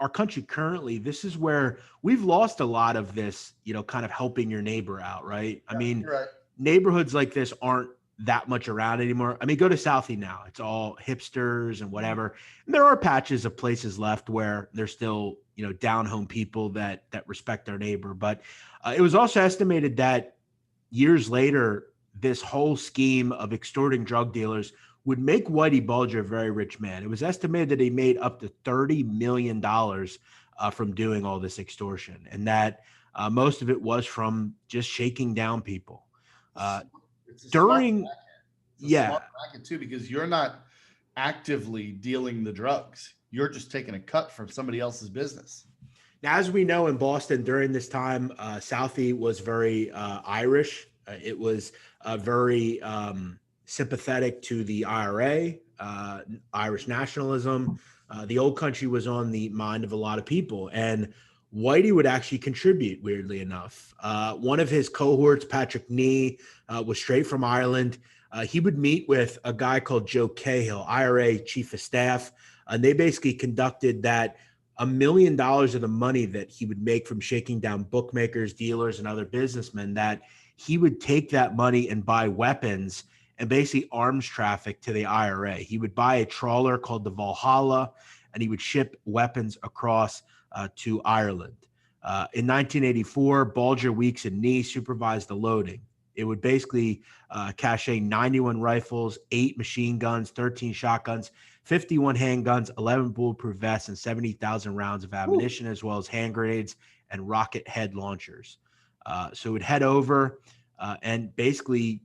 our country currently, this is where we've lost a lot of this, kind of helping your neighbor out, right? I mean, right. Neighborhoods like this aren't that much around anymore. I mean, go to Southie now. It's all hipsters and whatever. And there are patches of places left where there's still, down home people that respect their neighbor. But it was also estimated that years later, this whole scheme of extorting drug dealers would make Whitey Bulger a very rich man. It was estimated that he made up to $30 million from doing all this extortion, and that most of it was from just shaking down people. Smart bracket too, because you're not actively dealing the drugs. You're just taking a cut from somebody else's business. Now, as we know in Boston during this time, Southie was very Irish. It was very, sympathetic to the IRA, Irish nationalism. The old country was on the mind of a lot of people. And Whitey would actually contribute, weirdly enough. One of his cohorts, Patrick Nee, was straight from Ireland. He would meet with a guy called Joe Cahill, IRA chief of staff, and they basically conducted that $1 million of the money that he would make from shaking down bookmakers, dealers, and other businessmen, that he would take that money and buy weapons and basically arms traffic to the IRA. He would buy a trawler called the Valhalla, and he would ship weapons across to Ireland. In 1984, Bulger, Weeks, and Nee supervised the loading. It would basically cache 91 rifles, 8 machine guns, 13 shotguns, 51 handguns, 11 bulletproof vests, and 70,000 rounds of ammunition, as well as hand grenades and rocket head launchers. So it would head over and basically,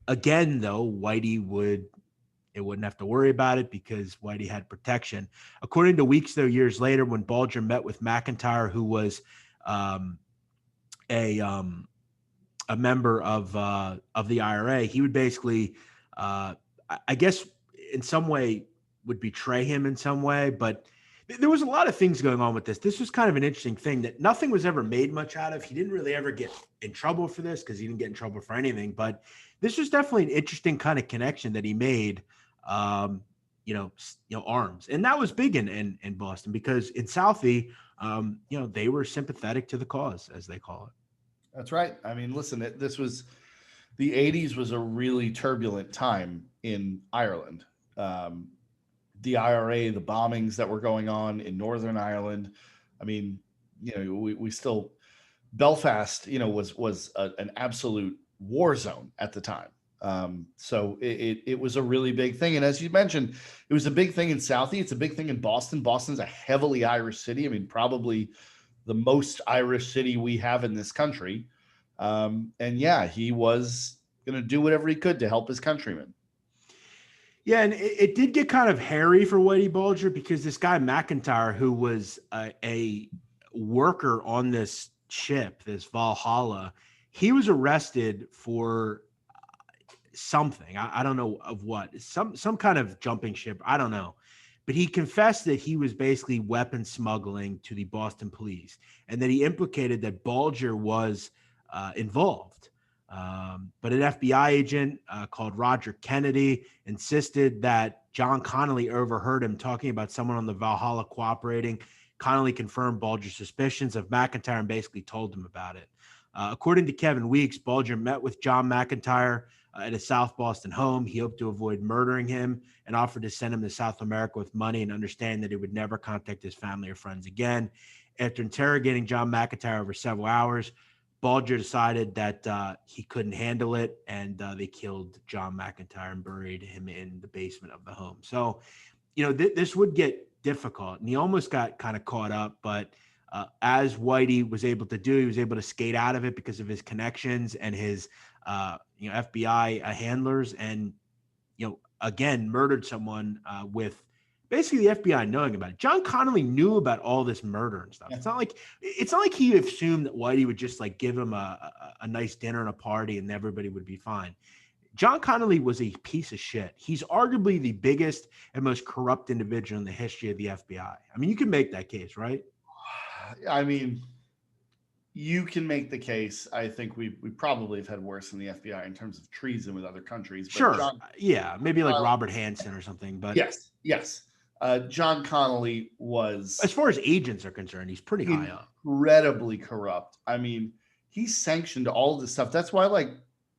again, though, Whitey wouldn't have to worry about it because Whitey had protection. According to Weeks, though, years later, when Bulger met with McIntyre, who was a member of the IRA, he would basically, I guess, in some way, would betray him in some way. But there was a lot of things going on with this. This was kind of an interesting thing that nothing was ever made much out of. He didn't really ever get in trouble for this because he didn't get in trouble for anything. But this was definitely an interesting kind of connection that he made. Arms, and that was big in Boston because in Southie, they were sympathetic to the cause, as they call it. That's right. I mean, listen, the 80s was a really turbulent time in Ireland. The IRA, the bombings that were going on in Northern Ireland. I mean, we still, Belfast, was an absolute war zone at the time. So it was a really big thing. And as you mentioned, it was a big thing in Southie. It's a big thing in Boston. Boston's a heavily Irish city. I mean, probably the most Irish city we have in this country. And yeah, he was going to do whatever he could to help his countrymen. Yeah, and it did get kind of hairy for Whitey Bulger because this guy McIntyre, who was a worker on this ship, this Valhalla, he was arrested for something. I don't know of what, some kind of jumping ship. I don't know. But he confessed that he was basically weapon smuggling to the Boston police and that he implicated that Bulger was involved. But an FBI agent called Roger Kennedy insisted that John Connolly overheard him talking about someone on the Valhalla cooperating. Connolly confirmed Bulger's suspicions of McIntyre and basically told him about it. According to Kevin Weeks, Bulger met with John McIntyre at a South Boston home. He hoped to avoid murdering him and offered to send him to South America with money and understand that he would never contact his family or friends again. After interrogating John McIntyre over several hours, Bulger decided that he couldn't handle it, and they killed John McIntyre and buried him in the basement of the home. So, this would get difficult, and he almost got kind of caught up, but as Whitey was able to do, he was able to skate out of it because of his connections and his, FBI handlers, and, again, murdered someone with basically the FBI knowing about it. John Connolly knew about all this murder and stuff. It's not like he assumed that Whitey would just like give him a nice dinner and a party and everybody would be fine. John Connolly was a piece of shit. He's arguably the biggest and most corrupt individual in the history of the FBI. I mean, you can make that case, right? I mean, you can make the case. I think we probably have had worse in the FBI in terms of treason with other countries. But sure. Maybe like Robert Hansen or something. But yes. John Connolly was, as far as agents are concerned, he's pretty high up. Incredibly corrupt. I mean, he sanctioned all of this stuff. That's why,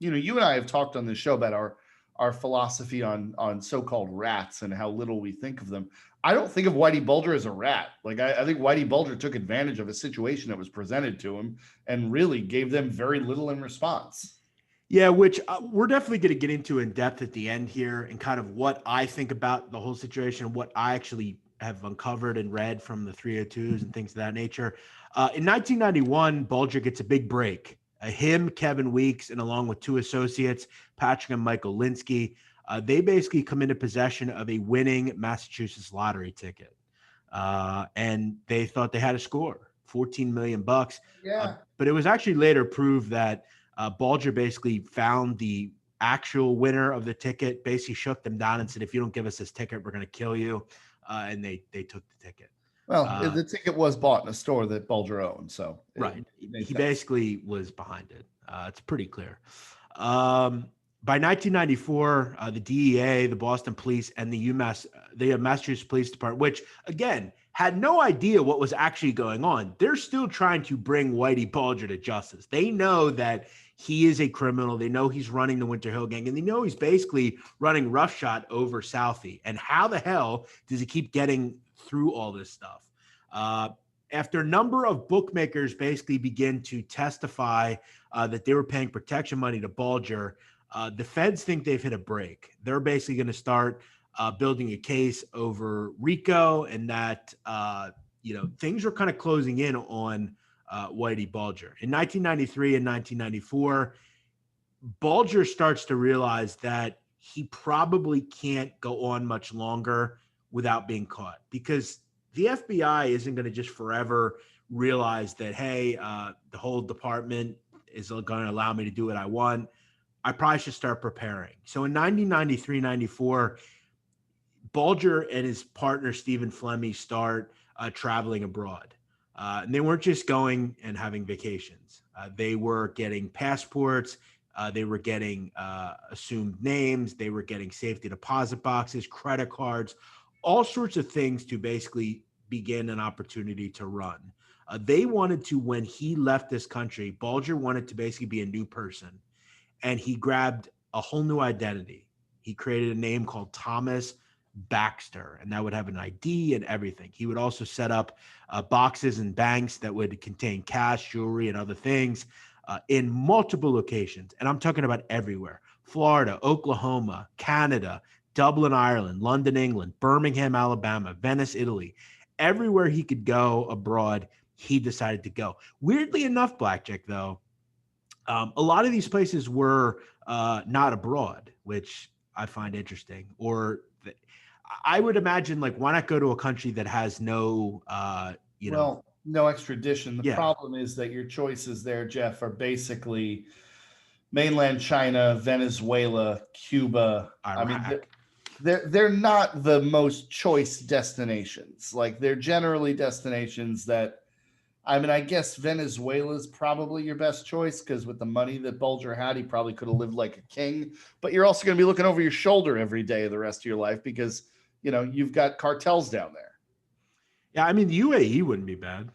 you and I have talked on this show about our philosophy on so-called rats and how little we think of them. I don't think of Whitey Bulger as a rat. I think Whitey Bulger took advantage of a situation that was presented to him and really gave them very little in response. Yeah, which we're definitely going to get into in depth at the end here and kind of what I think about the whole situation, what I actually have uncovered and read from the 302s and things of that nature. In 1991, Bulger gets a big break. Him, Kevin Weeks, and along with two associates, Patrick and Michael Linsky, they basically come into possession of a winning Massachusetts lottery ticket. And they thought they had a score, $14 million. Yeah. But it was actually later proved that Bulger basically found the actual winner of the ticket basically shook them down and said, if you don't give us this ticket, we're going to kill you. And they took the ticket. Well, the ticket was bought in a store that Bulger owned, so right. He basically was behind it. It's pretty clear. By 1994, the DEA, the Boston Police, and the Massachusetts Police Department, which again had no idea what was actually going on, they're still trying to bring Whitey Bulger to justice. They know that he is a criminal. They know he's running the Winter Hill Gang, and they know he's basically running roughshod over Southie. And how the hell does he keep getting through all this stuff? After a number of bookmakers basically begin to testify that they were paying protection money to Bulger, the feds think they've hit a break. They're basically going to start building a case over RICO, and that things are kind of closing in on Whitey Bulger. In 1993 and 1994, Bulger starts to realize that he probably can't go on much longer without being caught, because the FBI isn't going to just forever realize that, hey, the whole department is going to allow me to do what I want. I probably should start preparing. So in 1993, 94, Bulger and his partner, Stephen Flemmi, start traveling abroad. And they weren't just going and having vacations. They were getting passports. They were getting assumed names. They were getting safety deposit boxes, credit cards, all sorts of things to basically begin an opportunity to run. They wanted to, when he left this country, Bulger wanted to basically be a new person. And he grabbed a whole new identity. He created a name called Thomas Baxter, and that would have an ID and everything. He would also set up boxes and banks that would contain cash, jewelry, and other things in multiple locations. And I'm talking about everywhere: Florida, Oklahoma, Canada, Dublin, Ireland, London, England, Birmingham, Alabama, Venice, Italy. Everywhere he could go abroad, he decided to go. Weirdly enough, BlackJack, though, a lot of these places were not abroad, which I find interesting. Or I would imagine, like, why not go to a country that has no, no extradition. The problem is that your choices there, Jeff, are basically mainland China, Venezuela, Cuba. Iraq. I mean, they're not the most choice destinations. Like, they're generally destinations that, I mean, I guess Venezuela is probably your best choice, because with the money that Bulger had, he probably could have lived like a king. But you're also going to be looking over your shoulder every day of the rest of your life, because, you've got cartels down there. Yeah, I mean, the UAE wouldn't be bad.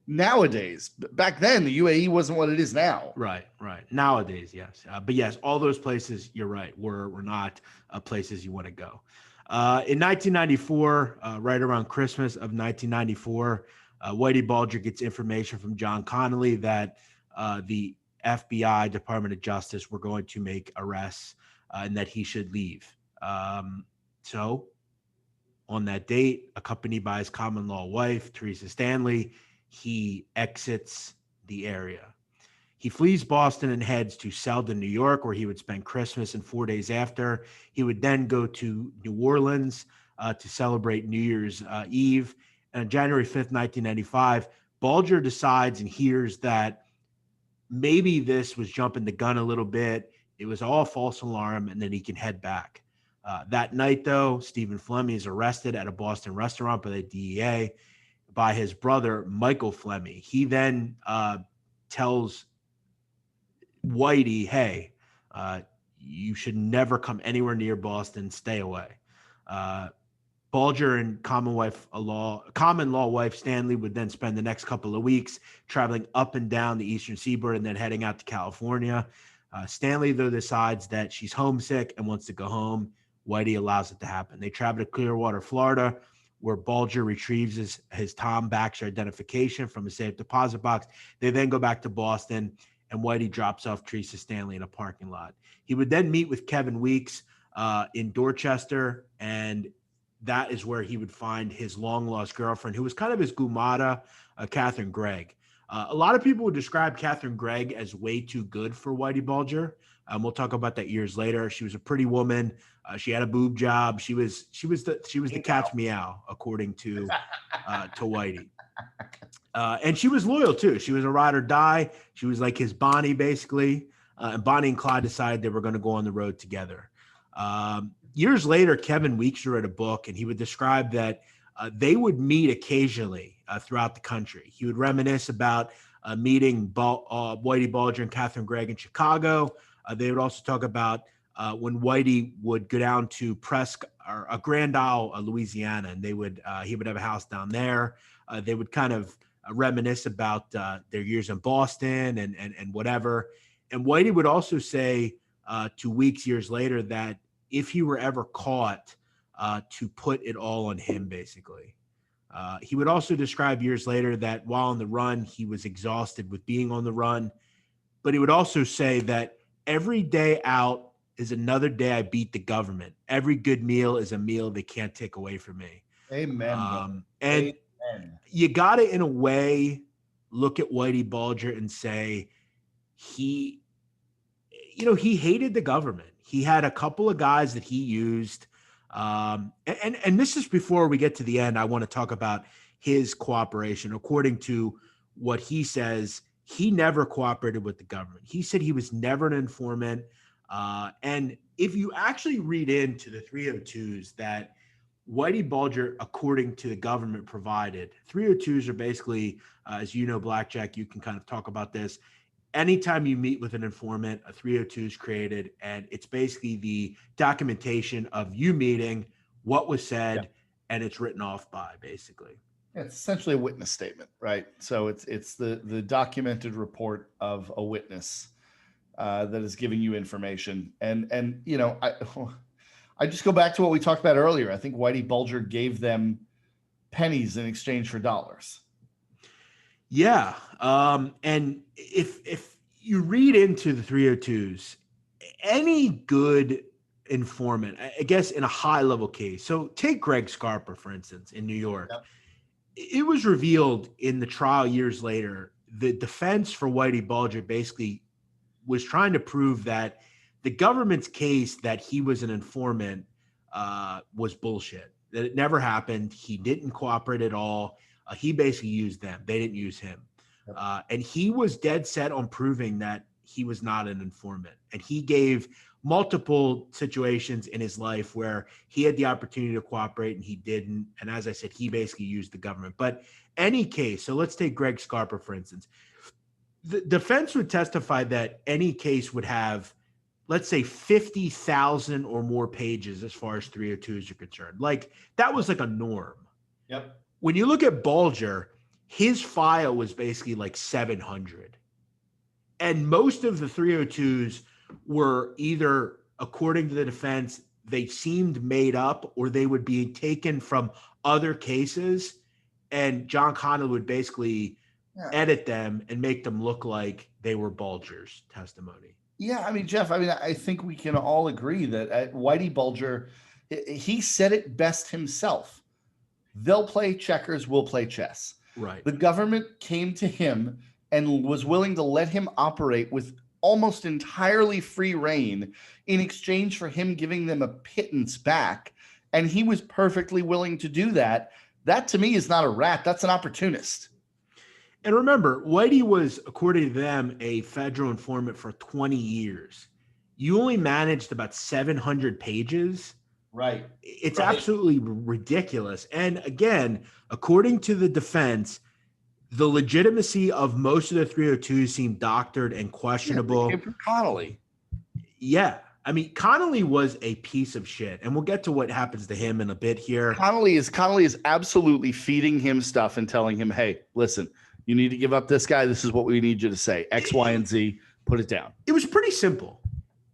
Nowadays. Back then, the UAE wasn't what it is now. Right. Nowadays, yes. But yes, all those places, you're right, were not places you want to go. In 1994, right around Christmas of 1994, Whitey Bulger gets information from John Connolly that the FBI, Department of Justice, were going to make arrests and that he should leave. So on that date, accompanied by his common law wife, Teresa Stanley, he exits the area. He flees Boston and heads to Selden, New York, where he would spend Christmas, and 4 days after, he would then go to New Orleans to celebrate New Year's Eve. And on January 5th, 1995, Bulger decides and hears that maybe this was jumping the gun a little bit. It was all false alarm, and then he can head back. That night, though, Stephen Flemmi is arrested at a Boston restaurant by the DEA by his brother, Michael Flemmi. He then tells Whitey, hey, you should never come anywhere near Boston. Stay away. Bulger and common law wife Stanley would then spend the next couple of weeks traveling up and down the eastern seaboard and then heading out to California. Stanley, though, decides that she's homesick and wants to go home. Whitey allows it to happen. They travel to Clearwater, Florida, where Bulger retrieves his Tom Baxter identification from a safe deposit box. They then go back to Boston, and Whitey drops off Teresa Stanley in a parking lot. He would then meet with Kevin Weeks in Dorchester, and that is where he would find his long-lost girlfriend, who was kind of his gumata, Catherine Gregg. A lot of people would describe Catherine Gregg as way too good for Whitey Bulger. We'll talk about that years later. She was a pretty woman. She had a boob job. She was the cat's meow, according to Whitey. And she was loyal too. She was a ride or die. She was like his Bonnie, basically. and Bonnie and Clyde decided they were going to go on the road together. Years later, Kevin Weeks wrote a book, and he would describe that they would meet occasionally throughout the country. He would reminisce about meeting Whitey Bulger and Catherine Gregg in Chicago. They would also talk about when Whitey would go down to Grand Isle, Louisiana, and he would have a house down there. They would kind of reminisce about their years in Boston and whatever. And Whitey would also say to Weeks years later that if he were ever caught, to put it all on him, basically. He would also describe years later that while on the run, he was exhausted with being on the run. But he would also say that every day out is another day I beat the government. Every good meal is a meal they can't take away from me. Amen. And Amen. You got to, in a way, look at Whitey Bulger and say he hated the government. He had a couple of guys that he used. And this is before we get to the end. I want to talk about his cooperation. According to what he says, he never cooperated with the government. He said he was never an informant. And if you actually read into the 302s that Whitey Bulger, according to the government, provided, 302s are basically, as you know, BlackJack, you can kind of talk about this. Anytime you meet with an informant, a 302 is created, and it's basically the documentation of you meeting, what was said, and it's written off by, basically. It's essentially a witness statement, right? So it's the documented report of a witness that is giving you information. And you know, I just go back to what we talked about earlier. I think Whitey Bulger gave them pennies in exchange for dollars. Yeah. And if you read into the 302s, any good informant, I guess in a high level case, so take Greg Scarpa, for instance, in New York. Yep. It was revealed in the trial years later, the defense for Whitey Bulger basically was trying to prove that the government's case that he was an informant was bullshit, that it never happened. He didn't cooperate at all. He basically used them. They didn't use him. And he was dead set on proving that he was not an informant. And he gave multiple situations in his life where he had the opportunity to cooperate and he didn't. And as I said, he basically used the government. But any case, so let's take Greg Scarpa, for instance. The defense would testify that any case would have, let's say, 50,000 or more pages as far as 302s are concerned. Like, that was like a norm. Yep. When you look at Bulger, his file was basically like 700. And most of the 302s were either, according to the defense, they seemed made up or they would be taken from other cases. And John Connolly would basically edit them and make them look like they were Bulger's testimony. Yeah, I mean, Jeff, I think we can all agree that Whitey Bulger, he said it best himself. They'll play checkers, we'll play chess. Right. The government came to him and was willing to let him operate with almost entirely free reign in exchange for him giving them a pittance back. And he was perfectly willing to do that. That, to me, is not a rat. That's an opportunist. And remember, Whitey was, according to them, a federal informant for 20 years. You only managed about 700 pages. Right. It's absolutely ridiculous. And again, according to the defense, the legitimacy of most of the 302s seemed doctored and questionable. Yeah, they came from Connolly. Yeah. I mean, Connolly was a piece of shit. And we'll get to what happens to him in a bit here. Connolly is absolutely feeding him stuff and telling him, hey, listen, you need to give up this guy. This is what we need you to say. X, Y, and Z. Put it down. It was pretty simple.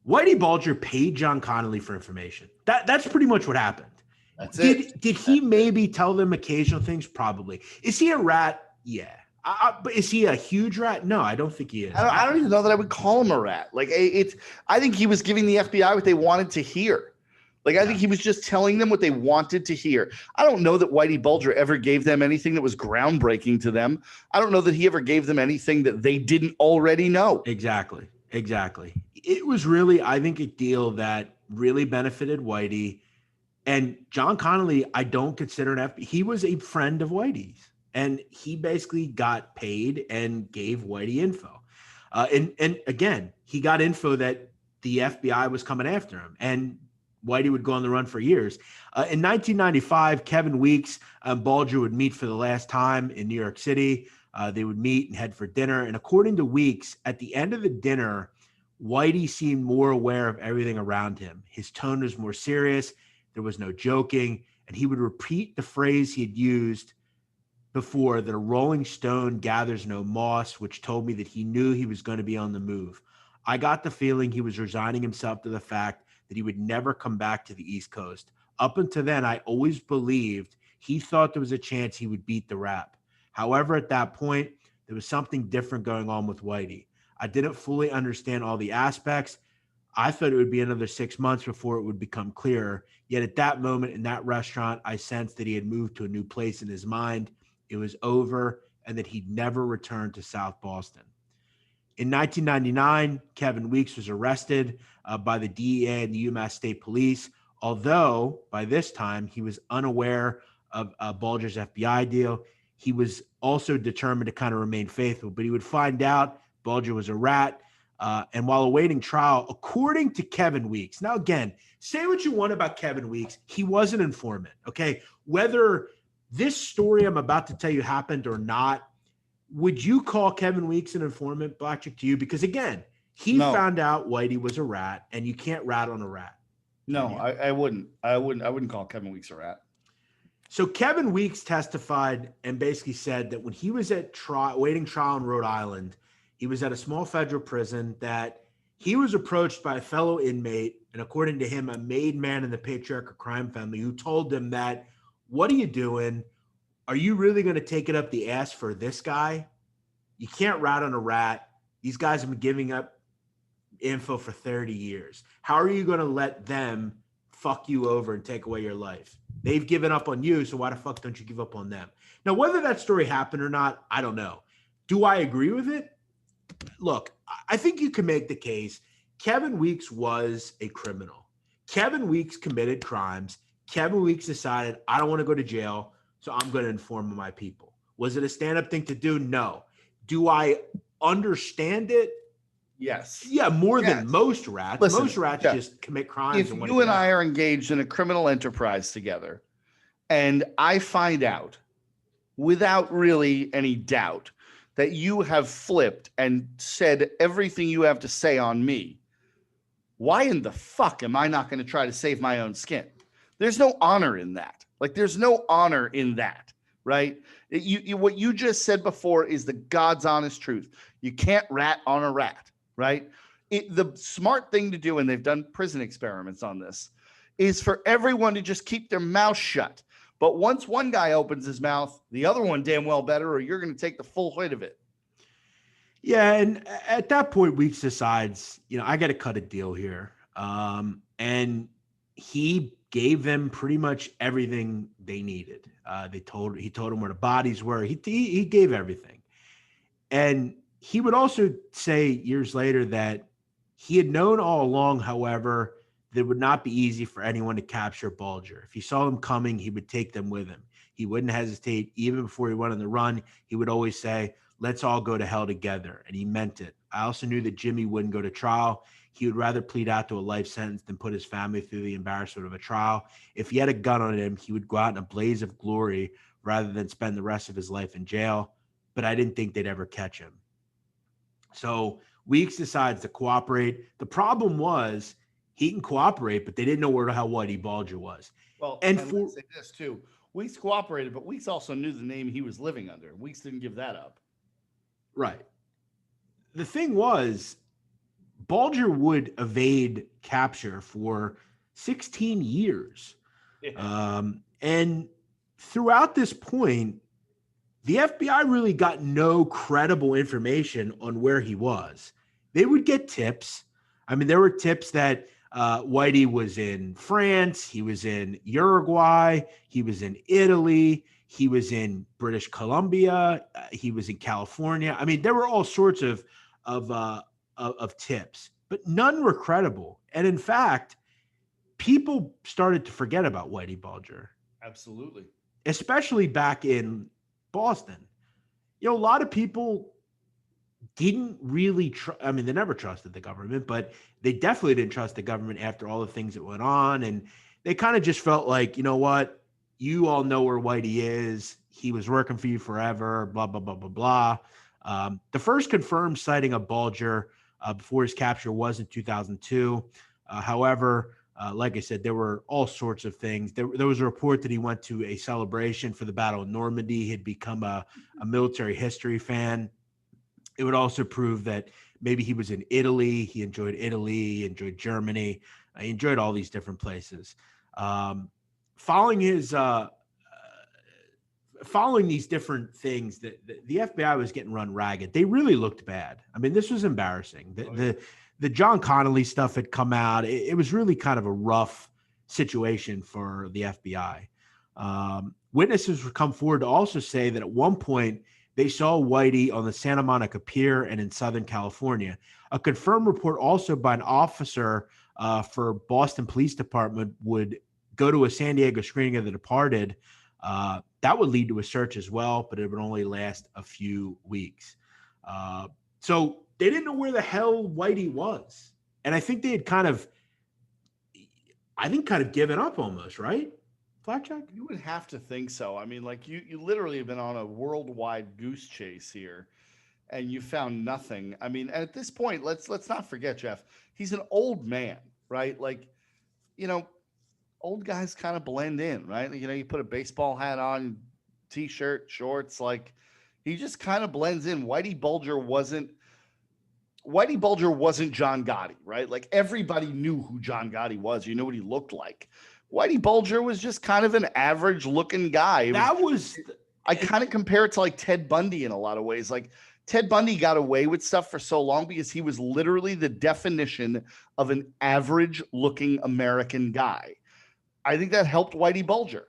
Whitey Bulger paid John Connolly for information. That's pretty much what happened. That's it. Did he maybe tell them occasional things? Probably. Is he a rat? Yeah. But is he a huge rat? No, I don't think he is. I don't even know that I would call him a rat. Like, I think he was giving the FBI what they wanted to hear. Like, I think he was just telling them what they wanted to hear. I don't know that Whitey Bulger ever gave them anything that was groundbreaking to them. I don't know that he ever gave them anything that they didn't already know. Exactly. It was really, I think, a deal that really benefited Whitey. And John Connolly, I don't consider an FBI. He was a friend of Whitey's. And he basically got paid and gave Whitey info. And again, he got info that the FBI was coming after him, and Whitey would go on the run for years. In 1995, Kevin Weeks and Bulger would meet for the last time in New York City. They would meet and head for dinner. And according to Weeks, at the end of the dinner, Whitey seemed more aware of everything around him. His tone was more serious. There was no joking. And he would repeat the phrase he had used before, that a rolling stone gathers no moss, which told me that he knew he was going to be on the move. I got the feeling he was resigning himself to the fact that he would never come back to the East Coast. Up until then, I always believed he thought there was a chance he would beat the rap. However, at that point, there was something different going on with Whitey. I didn't fully understand all the aspects. I thought it would be another 6 months before it would become clearer. Yet at that moment in that restaurant, I sensed that he had moved to a new place in his mind. It was over, and that he'd never return to South Boston. In 1999, Kevin Weeks was arrested by the DEA and the UMass State Police, although by this time he was unaware of Bulger's FBI deal. He was also determined to kind of remain faithful, but he would find out Bulger was a rat. And while awaiting trial, according to Kevin Weeks, now again, say what you want about Kevin Weeks, he was an informant, okay? Whether this story I'm about to tell you happened or not, would you call Kevin Weeks an informant, BlackJack, to you? Because again, he found out Whitey was a rat, and you can't rat on a rat. No, I wouldn't. I wouldn't call Kevin Weeks a rat. So Kevin Weeks testified and basically said that when he was at trial, waiting trial in Rhode Island, he was at a small federal prison, that he was approached by a fellow inmate, and according to him, a made man in the patriarchal crime family, who told him that, "What are you doing? Are you really going to take it up the ass for this guy? You can't rat on a rat. These guys have been giving up info for 30 years. How are you going to let them fuck you over and take away your life? They've given up on you, so why the fuck don't you give up on them?" Now, whether that story happened or not, I don't know. Do I agree with it? Look, I think you can make the case Kevin Weeks was a criminal. Kevin Weeks committed crimes. Kevin Weeks decided, I don't want to go to jail, so I'm going to inform my people. Was it a stand-up thing to do? No. Do I understand it? Yes. Yeah, more than most rats. Listen, most rats just commit crimes. If you and I are engaged in a criminal enterprise together, and I find out without really any doubt that you have flipped and said everything you have to say on me, why in the fuck am I not going to try to save my own skin? There's no honor in that. Like, there's no honor in that, right? What you just said before is the God's honest truth. You can't rat on a rat, right? The smart thing to do, and they've done prison experiments on this, is for everyone to just keep their mouth shut. But once one guy opens his mouth, the other one damn well better, or you're going to take the full weight of it. Yeah, and at that point, Weeks decides, I got to cut a deal here. And he gave them pretty much everything they needed. He told them where the bodies were. He gave everything. And he would also say years later that he had known all along, however, that it would not be easy for anyone to capture Bulger. If he saw them coming, he would take them with him. He wouldn't hesitate. Even before he went on the run, he would always say, "Let's all go to hell together." And he meant it. I also knew that Jimmy wouldn't go to trial. He would rather plead out to a life sentence than put his family through the embarrassment of a trial. If he had a gun on him, he would go out in a blaze of glory rather than spend the rest of his life in jail. But I didn't think they'd ever catch him. So Weeks decides to cooperate. The problem was he can cooperate, but they didn't know where the hell Whitey Bulger was. Well, and let's say this too. Weeks cooperated, but Weeks also knew the name he was living under. Weeks didn't give that up. Right. The thing was, Bulger would evade capture for 16 years. Yeah. And throughout this point, the FBI really got no credible information on where he was. They would get tips. I mean, there were tips that Whitey was in France, he was in Uruguay, he was in Italy, he was in British Columbia, he was in California. I mean, there were all sorts of tips, but none were credible. And in fact, people started to forget about Whitey Bulger. Absolutely. Especially back in Boston. A lot of people didn't really I mean, they never trusted the government, but they definitely didn't trust the government after all the things that went on. And they kind of just felt like, you know what? You all know where Whitey is. He was working for you forever, blah, blah, blah, blah, blah. The first confirmed sighting of Bulger before his capture was in 2002. However, like I said, there were all sorts of things. There was a report that he went to a celebration for the Battle of Normandy. He'd become a military history fan. It would also prove that maybe he was in Italy. He enjoyed Germany. He enjoyed all these different places. Following his following these different things, that the FBI was getting run ragged. They really looked bad. I mean, this was embarrassing. The John Connolly stuff had come out. It was really kind of a rough situation for the FBI. Witnesses would come forward to also say that at one point they saw Whitey on the Santa Monica Pier and in Southern California. A confirmed report also by an officer for Boston Police Department would go to a San Diego screening of The Departed. That would lead to a search as well, but it would only last a few weeks. So they didn't know where the hell Whitey was. And I think they had kind of given up almost, right? BlackJack? You would have to think so. I mean, like you literally have been on a worldwide goose chase here and you found nothing. I mean, at this point, let's not forget, Jeff, he's an old man, right? Like, old guys kind of blend in, right? You put a baseball hat on, t-shirt, shorts, like he just kind of blends in. Whitey Bulger wasn't John Gotti, right? Like everybody knew who John Gotti was. You know what he looked like. Whitey Bulger was just kind of an average looking guy. I kind of compare it to like Ted Bundy in a lot of ways. Like Ted Bundy got away with stuff for so long because he was literally the definition of an average looking American guy. I think that helped Whitey Bulger.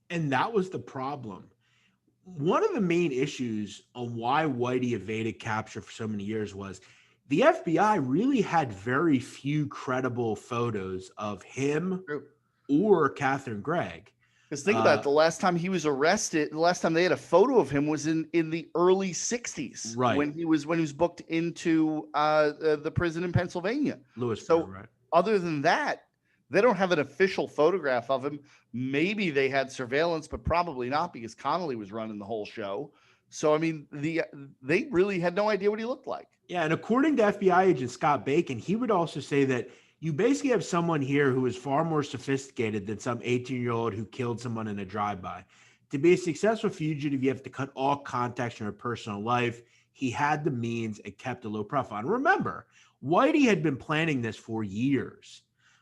And that was the problem. One of the main issues on why Whitey evaded capture for so many years was the FBI really had very few credible photos of him or Catherine Gregg. Because think about it, the last time he was arrested, the last time they had a photo of him was in the early 60s, right? When he was booked into the prison in Pennsylvania. Lewisburg, right? Other than that, they don't have an official photograph of him. Maybe they had surveillance, but probably not because Connolly was running the whole show. So, I mean, they really had no idea what he looked like. Yeah, and according to FBI agent Scott Bacon, he would also say that you basically have someone here who is far more sophisticated than some 18-year-old who killed someone in a drive-by. To be a successful fugitive, you have to cut all contacts from your personal life. He had the means and kept a low profile. And remember, Whitey had been planning this for years.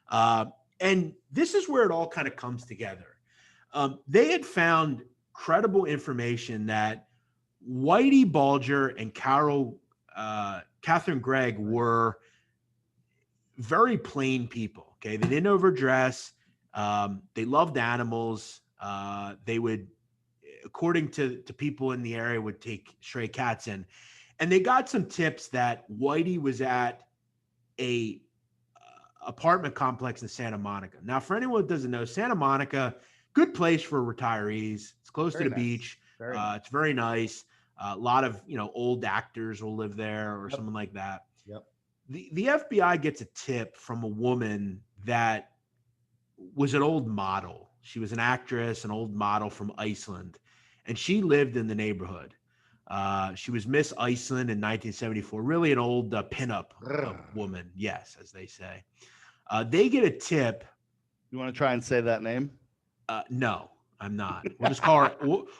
And this is where it all kind of comes together. They had found credible information that Whitey Bulger and Catherine Gregg were very plain people. Okay. They didn't overdress. They loved animals. They would, according to people in the area, would take stray cats in. And they got some tips that Whitey was at a apartment complex in Santa Monica. Now, for anyone who doesn't know, Santa Monica, good place for retirees. It's close to the beach. It's very nice. A lot of, old actors will live there or something like that. Yep. The FBI gets a tip from a woman that was an old model. She was an actress, an old model from Iceland, and she lived in the neighborhood. She was Miss Iceland in 1974, really an old pinup woman. Yes, as they say. They get a tip. You want to try and say that name? No, I'm not. We'll just call her.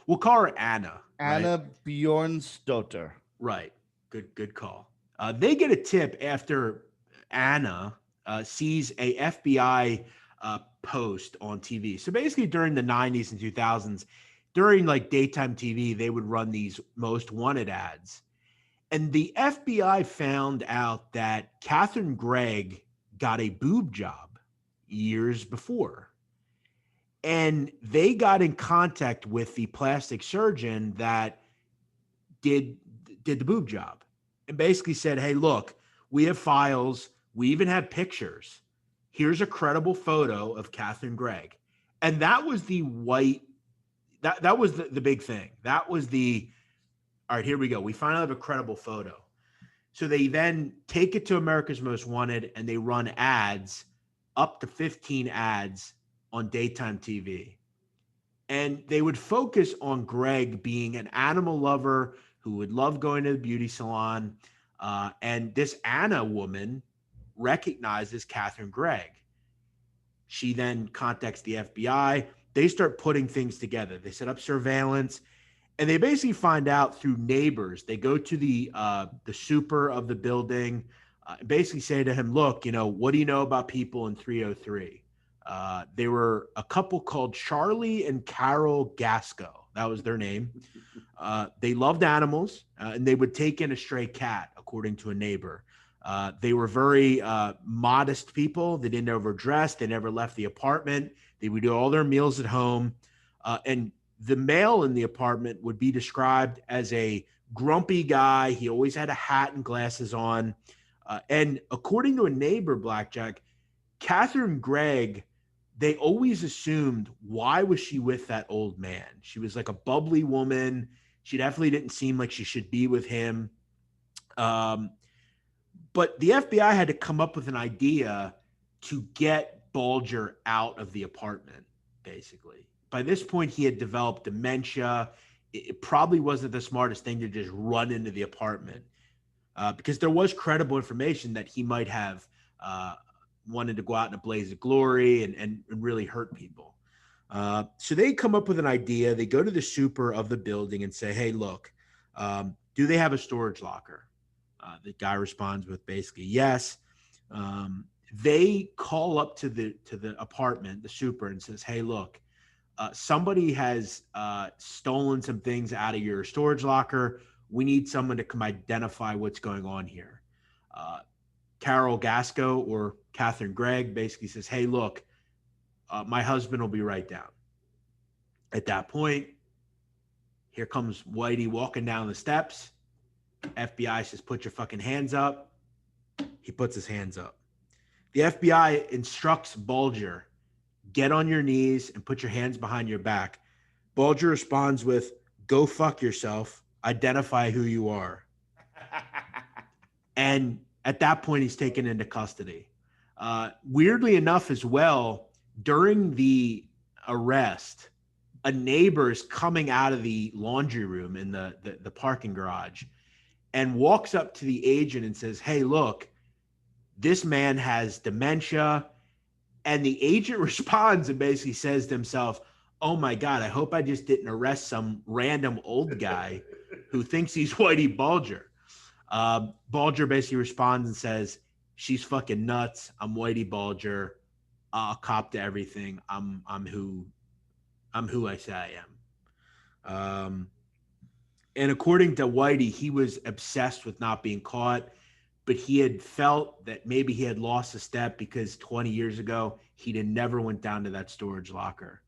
We'll call her Anna. Anna Bjornsdotter. Right. Good call. They get a tip after Anna sees a FBI post on TV. So basically, during the 90s and 2000s, during like daytime TV, they would run these most wanted ads. And the FBI found out that Catherine Gregg got a boob job years before. And they got in contact with the plastic surgeon that did the boob job and basically said, hey, look, we have files. We even have pictures. Here's a credible photo of Catherine Gregg. And that was the that was the big thing. That was all right, here we go. We finally have a credible photo. So they then take it to America's Most Wanted and they run ads, up to 15 ads on daytime TV. And they would focus on Greg being an animal lover who would love going to the beauty salon. And this Anna woman recognizes Catherine Gregg. She then contacts the FBI. They start putting things together. They set up surveillance, and they basically find out through neighbors. They go to the super of the building, basically say to him, "Look, what do you know about people in 303?" They were a couple called Charlie and Carol Gasco. That was their name. They loved animals, and they would take in a stray cat, according to a neighbor. They were very modest people. They didn't overdress. They never left the apartment. They would do all their meals at home. And the male in the apartment would be described as a grumpy guy. He always had a hat and glasses on. And according to a neighbor, BlackJack, Catherine Gregg, they always assumed, why was she with that old man? She was like a bubbly woman. She definitely didn't seem like she should be with him. But the FBI had to come up with an idea to get Bulger out of the apartment, basically. By this point, he had developed dementia. It probably wasn't the smartest thing to just run into the apartment because there was credible information that he might have wanted to go out in a blaze of glory and really hurt people. So they come up with an idea. They go to the super of the building and say, "Hey, look, do they have a storage locker?" The guy responds with basically yes. They call up to the apartment, the super, and says, "Hey, look, somebody has stolen some things out of your storage locker. We need someone to come identify what's going on here." Carol Gasco, or Catherine Gregg, basically says, "Hey, look, my husband will be right down." At that point, here comes Whitey walking down the steps. FBI says, "Put your fucking hands up." He puts his hands up. The FBI instructs Bulger, "Get on your knees and put your hands behind your back." Bulger responds with, "Go fuck yourself. Identify who you are." And at that point, he's taken into custody. Weirdly enough as well, during the arrest, a neighbor is coming out of the laundry room in the parking garage and walks up to the agent and says, "Hey, look, this man has dementia." And the agent responds and basically says to himself, "Oh my God, I hope I just didn't arrest some random old guy who thinks he's Whitey Bulger." Bulger basically responds and says, "She's fucking nuts. I'm Whitey Bulger. I'll cop to everything. I'm who I say I am." And according to Whitey, he was obsessed with not being caught, but he had felt that maybe he had lost a step because 20 years ago, he'd never went down to that storage locker.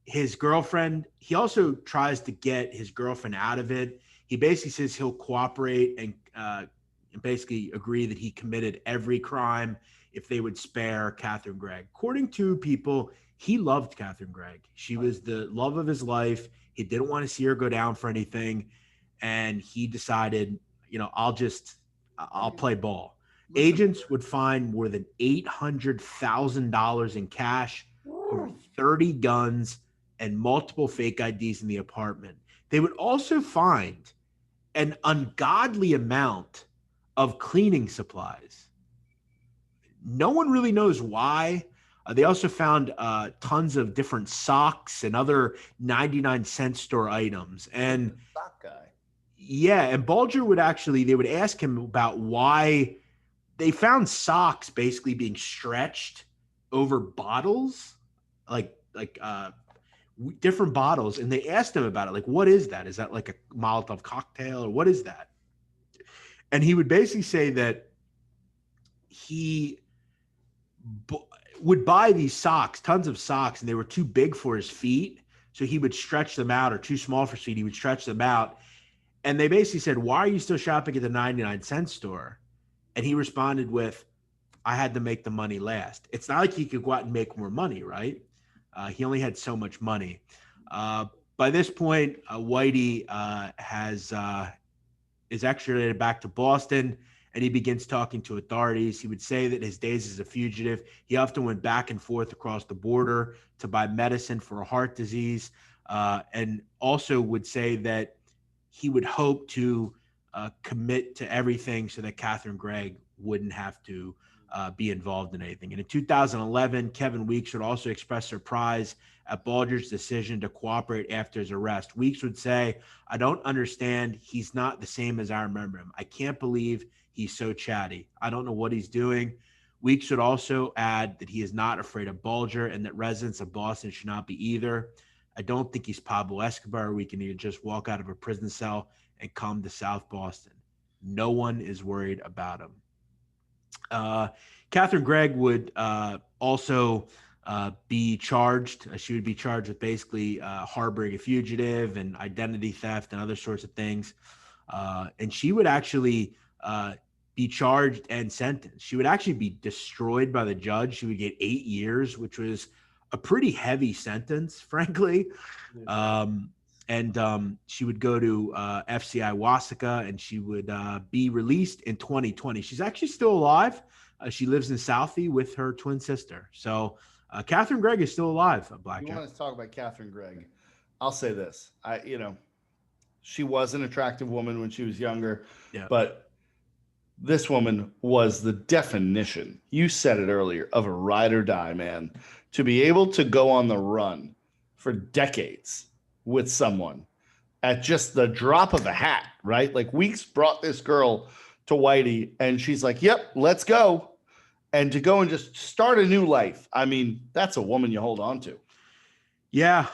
His girlfriend, he also tries to get his girlfriend out of it. He basically says he'll cooperate and basically agree that he committed every crime if they would spare Catherine Gregg. According to people, he loved Catherine Gregg. She was the love of his life. He didn't want to see her go down for anything. And he decided, I'll play ball. Agents would find more than $800,000 in cash, over 30 guns, and multiple fake IDs in the apartment. They would also find an ungodly amount of cleaning supplies. No one really knows why. They also found tons of different socks and other 99-cent store items. And Sock guy. yeah, and Bulger would they would ask him about why they found socks basically being stretched over bottles, like different bottles. And they asked him about it. Like, what is that? Is that like a Molotov cocktail or what is that? And he would basically say that he would buy these socks, tons of socks, and they were too big for his feet. So he would stretch them out, or too small for his feet. He would stretch them out. And they basically said, "Why are you still shopping at the 99-cent store?" And he responded with, "I had to make the money last." It's not like he could go out and make more money, right? He only had so much money. By this point, Whitey has is extradited back to Boston, and he begins talking to authorities. He would say that his days as a fugitive, he often went back and forth across the border to buy medicine for a heart disease, and also would say that he would hope to commit to everything so that Catherine Gregg wouldn't have to be involved in anything. And in 2011, Kevin Weeks would also express surprise at Bulger's decision to cooperate after his arrest. Weeks would say, "I don't understand. He's not the same as I remember him. I can't believe he's so chatty. I don't know what he's doing." Weeks would also add that he is not afraid of Bulger and that residents of Boston should not be either. "I don't think he's Pablo Escobar. We can either just walk out of a prison cell and come to South Boston. No one is worried about him." Catherine Gregg would also be charged. She would be charged with basically harboring a fugitive and identity theft and other sorts of things. And she would actually be charged and sentenced. She would actually be destroyed by the judge. She would get 8 years, which was a pretty heavy sentence, frankly. And she would go to FCI Wasaka, and she would be released in 2020. She's actually still alive. She lives in Southie with her twin sister. So Catherine Gregg is still alive. BlackJack. You want to talk about Catherine Gregg? I'll say this. She was an attractive woman when she was younger, but this woman was the definition, you said it earlier, of a ride or die, man. To be able to go on the run for decades with someone at just the drop of a hat, right? Like Weeks brought this girl to Whitey and she's like, "Yep, let's go." And to go and just start a new life. I mean, that's a woman you hold on to. Yeah.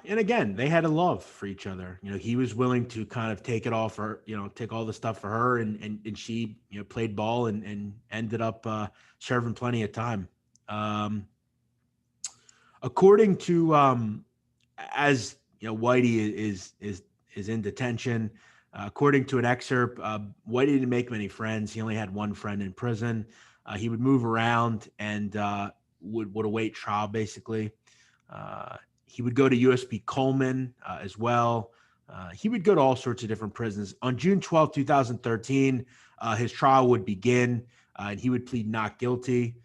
And again, they had a love for each other. He was willing to kind of take it all for, take all the stuff for her. And she, played ball and ended up serving plenty of time. According to, as Whitey is in detention, according to an excerpt, Whitey didn't make many friends. He only had one friend in prison. He would move around and would await trial, basically. He would go to USB Coleman as well. He would go to all sorts of different prisons. On June 12, 2013, his trial would begin, and he would plead not guilty.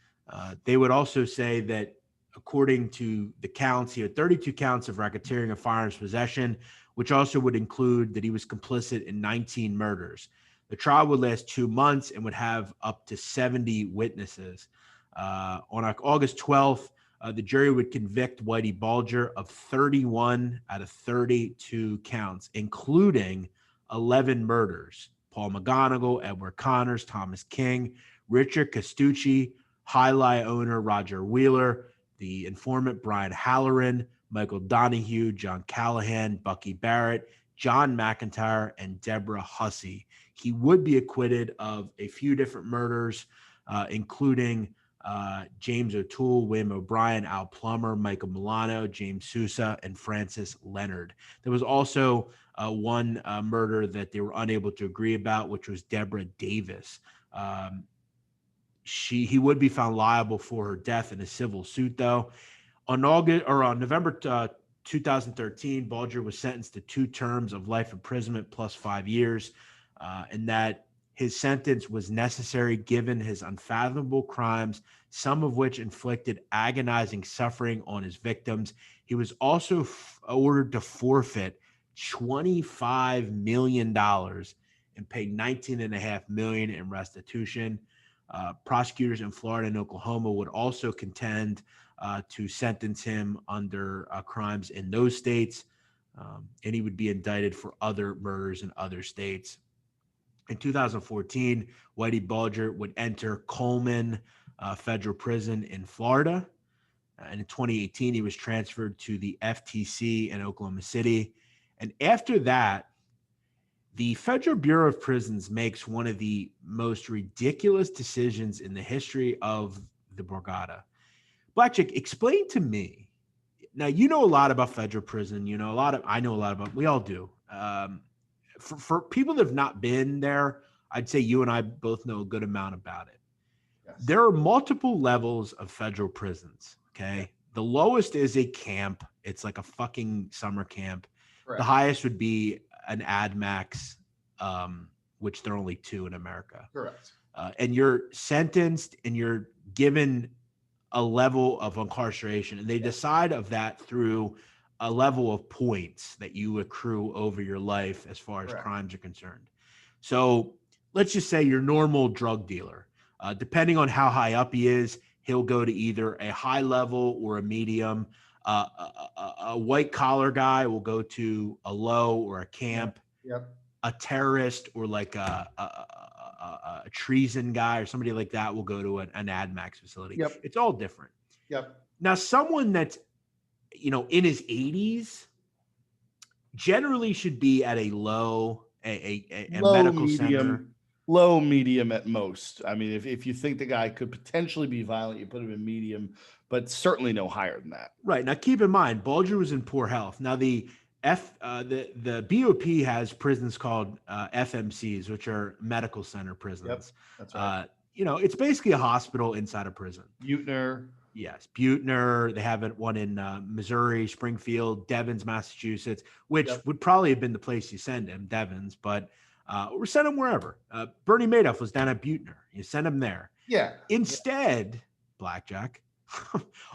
They would also say that, according to the counts, he had 32 counts of racketeering and firearms possession, which also would include that he was complicit in 19 murders. The trial would last 2 months and would have up to 70 witnesses. On August 12th, the jury would convict Whitey Bulger of 31 out of 32 counts, including 11 murders. Paul McGonigal, Edward Connors, Thomas King, Richard Castucci, High Lie owner Roger Wheeler, the informant Brian Halloran, Michael Donahue, John Callahan, Bucky Barrett, John McIntyre, and Deborah Hussey. He would be acquitted of a few different murders, including James O'Toole, William O'Brien, Al Plummer, Michael Milano, James Sousa, and Francis Leonard. There was also one murder that they were unable to agree about, which was Deborah Davis. He would be found liable for her death in a civil suit, though. On November 2013, Bulger was sentenced to 2 terms of life imprisonment plus 5 years, and that his sentence was necessary given his unfathomable crimes, some of which inflicted agonizing suffering on his victims. He was also ordered to forfeit $25 million and pay $19.5 million in restitution. Prosecutors in Florida and Oklahoma would also contend to sentence him under crimes in those states, and he would be indicted for other murders in other states. In 2014, Whitey Bulger would enter Coleman Federal Prison in Florida. And in 2018, he was transferred to the FTC in Oklahoma City. And after that, the Federal Bureau of Prisons makes one of the most ridiculous decisions in the history of the Borgata. BlackJack, explain to me. Now, you know a lot about federal prison. I know a lot about, we all do. For people that have not been there, I'd say you and I both know a good amount about it. Yes. There are multiple levels of federal prisons, okay? The lowest is a camp. It's like a fucking summer camp. Correct. The highest would be an AdMax which there are only 2 in America. Correct. And you're sentenced and you're given a level of incarceration, and they decide of that through a level of points that you accrue over your life as far as crimes are concerned. So let's just say your normal drug dealer, depending on how high up he is, he'll go to either a high level or a medium. A white collar guy will go to a low or a camp. Yep. A terrorist or like a treason guy or somebody like that will go to an AdMax facility. Yep. It's all different. Yep. Now, someone that's, in his 80s generally should be at a low, a low, medical medium, center. Low, medium at most. I mean, if you think the guy could potentially be violent, you put him in medium, but certainly no higher than that. Right. Now, keep in mind, Bulger was in poor health. Now, the BOP has prisons called FMCs, which are medical center prisons. Yep, that's right. It's basically a hospital inside a prison. Buettner. Yes, Buettner. They have one in Missouri, Springfield, Devens, Massachusetts, which would probably have been the place you send him, Devens, but we're send him wherever. Bernie Madoff was down at Buettner. You send him there. Yeah. Instead, BlackJack,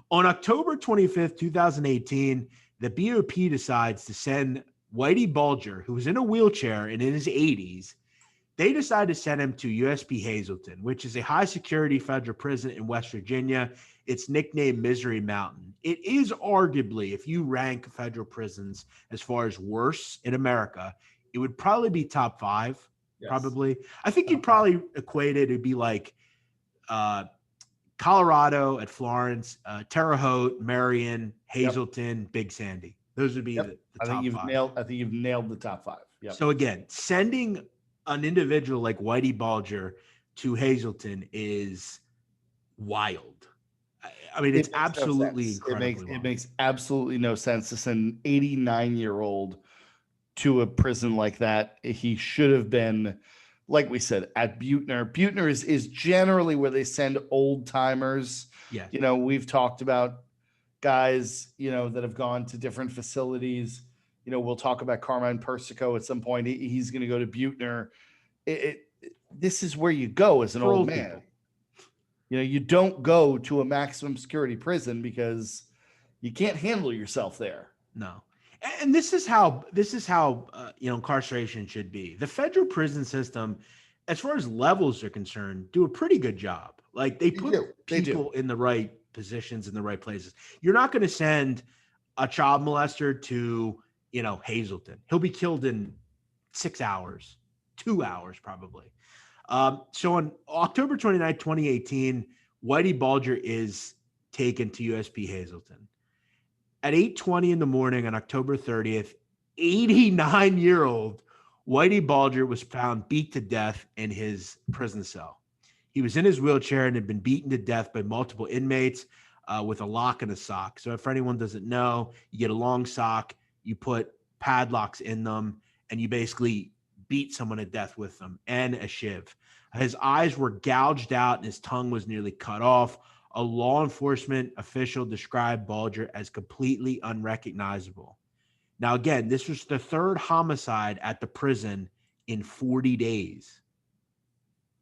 on October 25th, 2018, the BOP decides to send Whitey Bulger, who was in a wheelchair and in his 80s, they decide to send him to USP Hazleton, which is a high security federal prison in West Virginia. It's nicknamed Misery Mountain. It is arguably, if you rank federal prisons as far as worse in America, it would probably be top 5, probably. I think you'd probably equate it. It'd be like Colorado at Florence, Terre Haute, Marion, Hazleton, Big Sandy. Those would be the top 5. I think you've nailed the top 5. Yep. So again, sending an individual like Whitey Bulger to Hazleton is wild. I mean, it's absolutely incredible. It makes absolutely no sense to send an 89-year-old to a prison like that. He should have been, like we said, at Buettner. Buettner is generally where they send old timers. Yeah. We've talked about guys, that have gone to different facilities. We'll talk about Carmine Persico at some point. He's going to go to Buettner. This is where you go as an old man. People. You don't go to a maximum security prison because you can't handle yourself there. No. And this is how incarceration should be. The federal prison system, as far as levels are concerned, do a pretty good job. Like they put people in the right positions in the right places. You're not going to send a child molester to, Hazleton. He'll be killed in 6 hours, 2 hours probably. So on October 29, 2018, Whitey Bulger is taken to USP Hazleton. At 8:20 in the morning on October 30th, 89-year-old Whitey Bulger was found beat to death in his prison cell. He was in his wheelchair and had been beaten to death by multiple inmates with a lock and a sock. So if anyone doesn't know, you get a long sock, you put padlocks in them, and you basically beat someone to death with them, and a shiv. His eyes were gouged out and his tongue was nearly cut off. A law enforcement official described Bulger as completely unrecognizable. Now, again, this was the 3rd homicide at the prison in 40 days.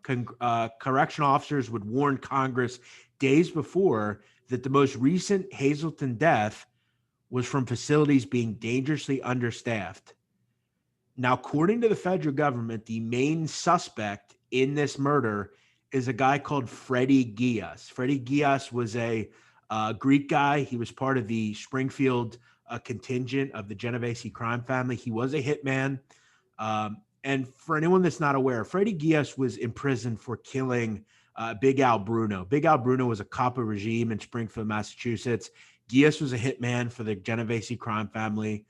Correctional officers would warn Congress days before that the most recent Hazleton death was from facilities being dangerously understaffed. Now, according to the federal government, the main suspect in this murder is a guy called Freddie Ghias. Freddie Ghias was a Greek guy. He was part of the Springfield contingent of the Genovese crime family. He was a hitman. And for anyone that's not aware, Freddie Ghias was imprisoned for killing Big Al Bruno. Big Al Bruno was a cop of regime in Springfield, Massachusetts. Ghias was a hitman for the Genovese crime family.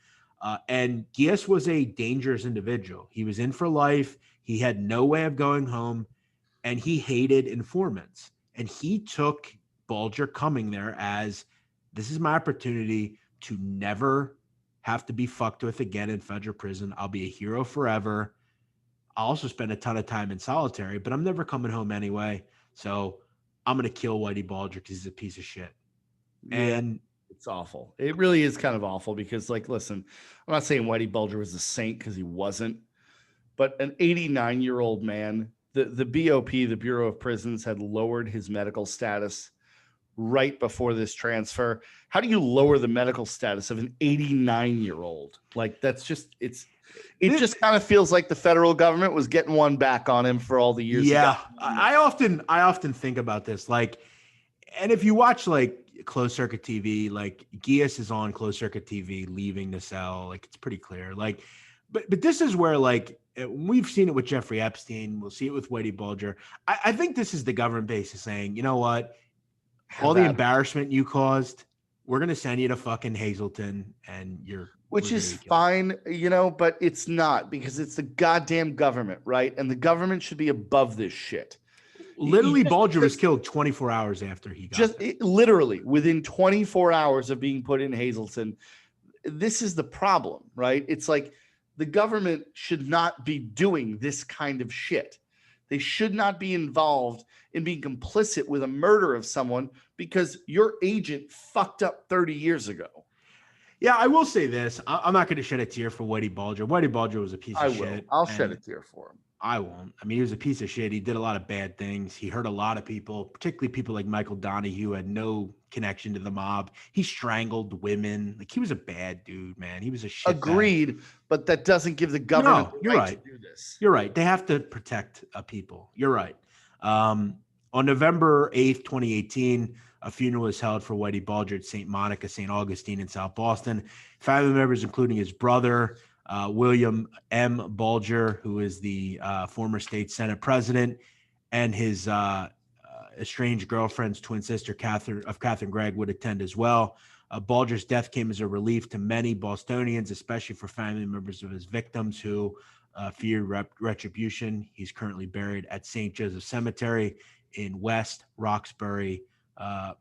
And Ghias was a dangerous individual. He was in for life. He had no way of going home. And he hated informants. And he took Bulger coming there as, this is my opportunity to never have to be fucked with again in federal prison. I'll be a hero forever. I'll also spend a ton of time in solitary, but I'm never coming home anyway. So I'm going to kill Whitey Bulger because he's a piece of shit. Yeah, and it's awful. It really is kind of awful because, listen, I'm not saying Whitey Bulger was a saint because he wasn't. but an 89-year-old man, the BOP, the Bureau of Prisons, had lowered his medical status right before this transfer. How do you lower the medical status of an 89-year-old? Like, that's just, it just kind of feels like the federal government was getting one back on him for all the years. Yeah. I often think about this. Like, and if you watch like closed circuit TV, like Ghias is on closed circuit TV, leaving the cell. Like, it's pretty clear. Like, but this is where, like, we've seen it with Jeffrey Epstein. We'll see it with Whitey Bulger. I think this is the government base is saying, you know what? All the embarrassment you caused, we're going to send you to fucking Hazleton, and which is fine, you know, but it's not, because it's the goddamn government, right? And the government should be above this shit. Literally, Bulger was killed 24 hours after he got there. Literally within 24 hours of being put in Hazleton. This is the problem, right? It's like the government should not be doing this kind of shit. They should not be involved in being complicit with a murder of someone because your agent fucked up 30 years ago. Yeah, I will say this. I'm not going to shed a tear for Whitey Bulger. Whitey Bulger was a piece of shit. I'll shed a tear for him. I won't. I mean, he was a piece of shit. He did a lot of bad things. He hurt a lot of people, particularly people like Michael Donahue, who had no connection to the mob. He strangled women. Like, he was a bad dude, man. He was a shit. Agreed, but that doesn't give the government the right to do this. You're right. They have to protect people. You're right. On November 8th, 2018, a funeral was held for Whitey Bulger at St. Monica, St. Augustine in South Boston. Family members, including his brother, William M. Bulger, who is the former state Senate president, and his estranged girlfriend's twin sister, Catherine Gregg, would attend as well. Bulger's death came as a relief to many Bostonians, especially for family members of his victims who feared retribution. He's currently buried at St. Joseph Cemetery in West Roxbury,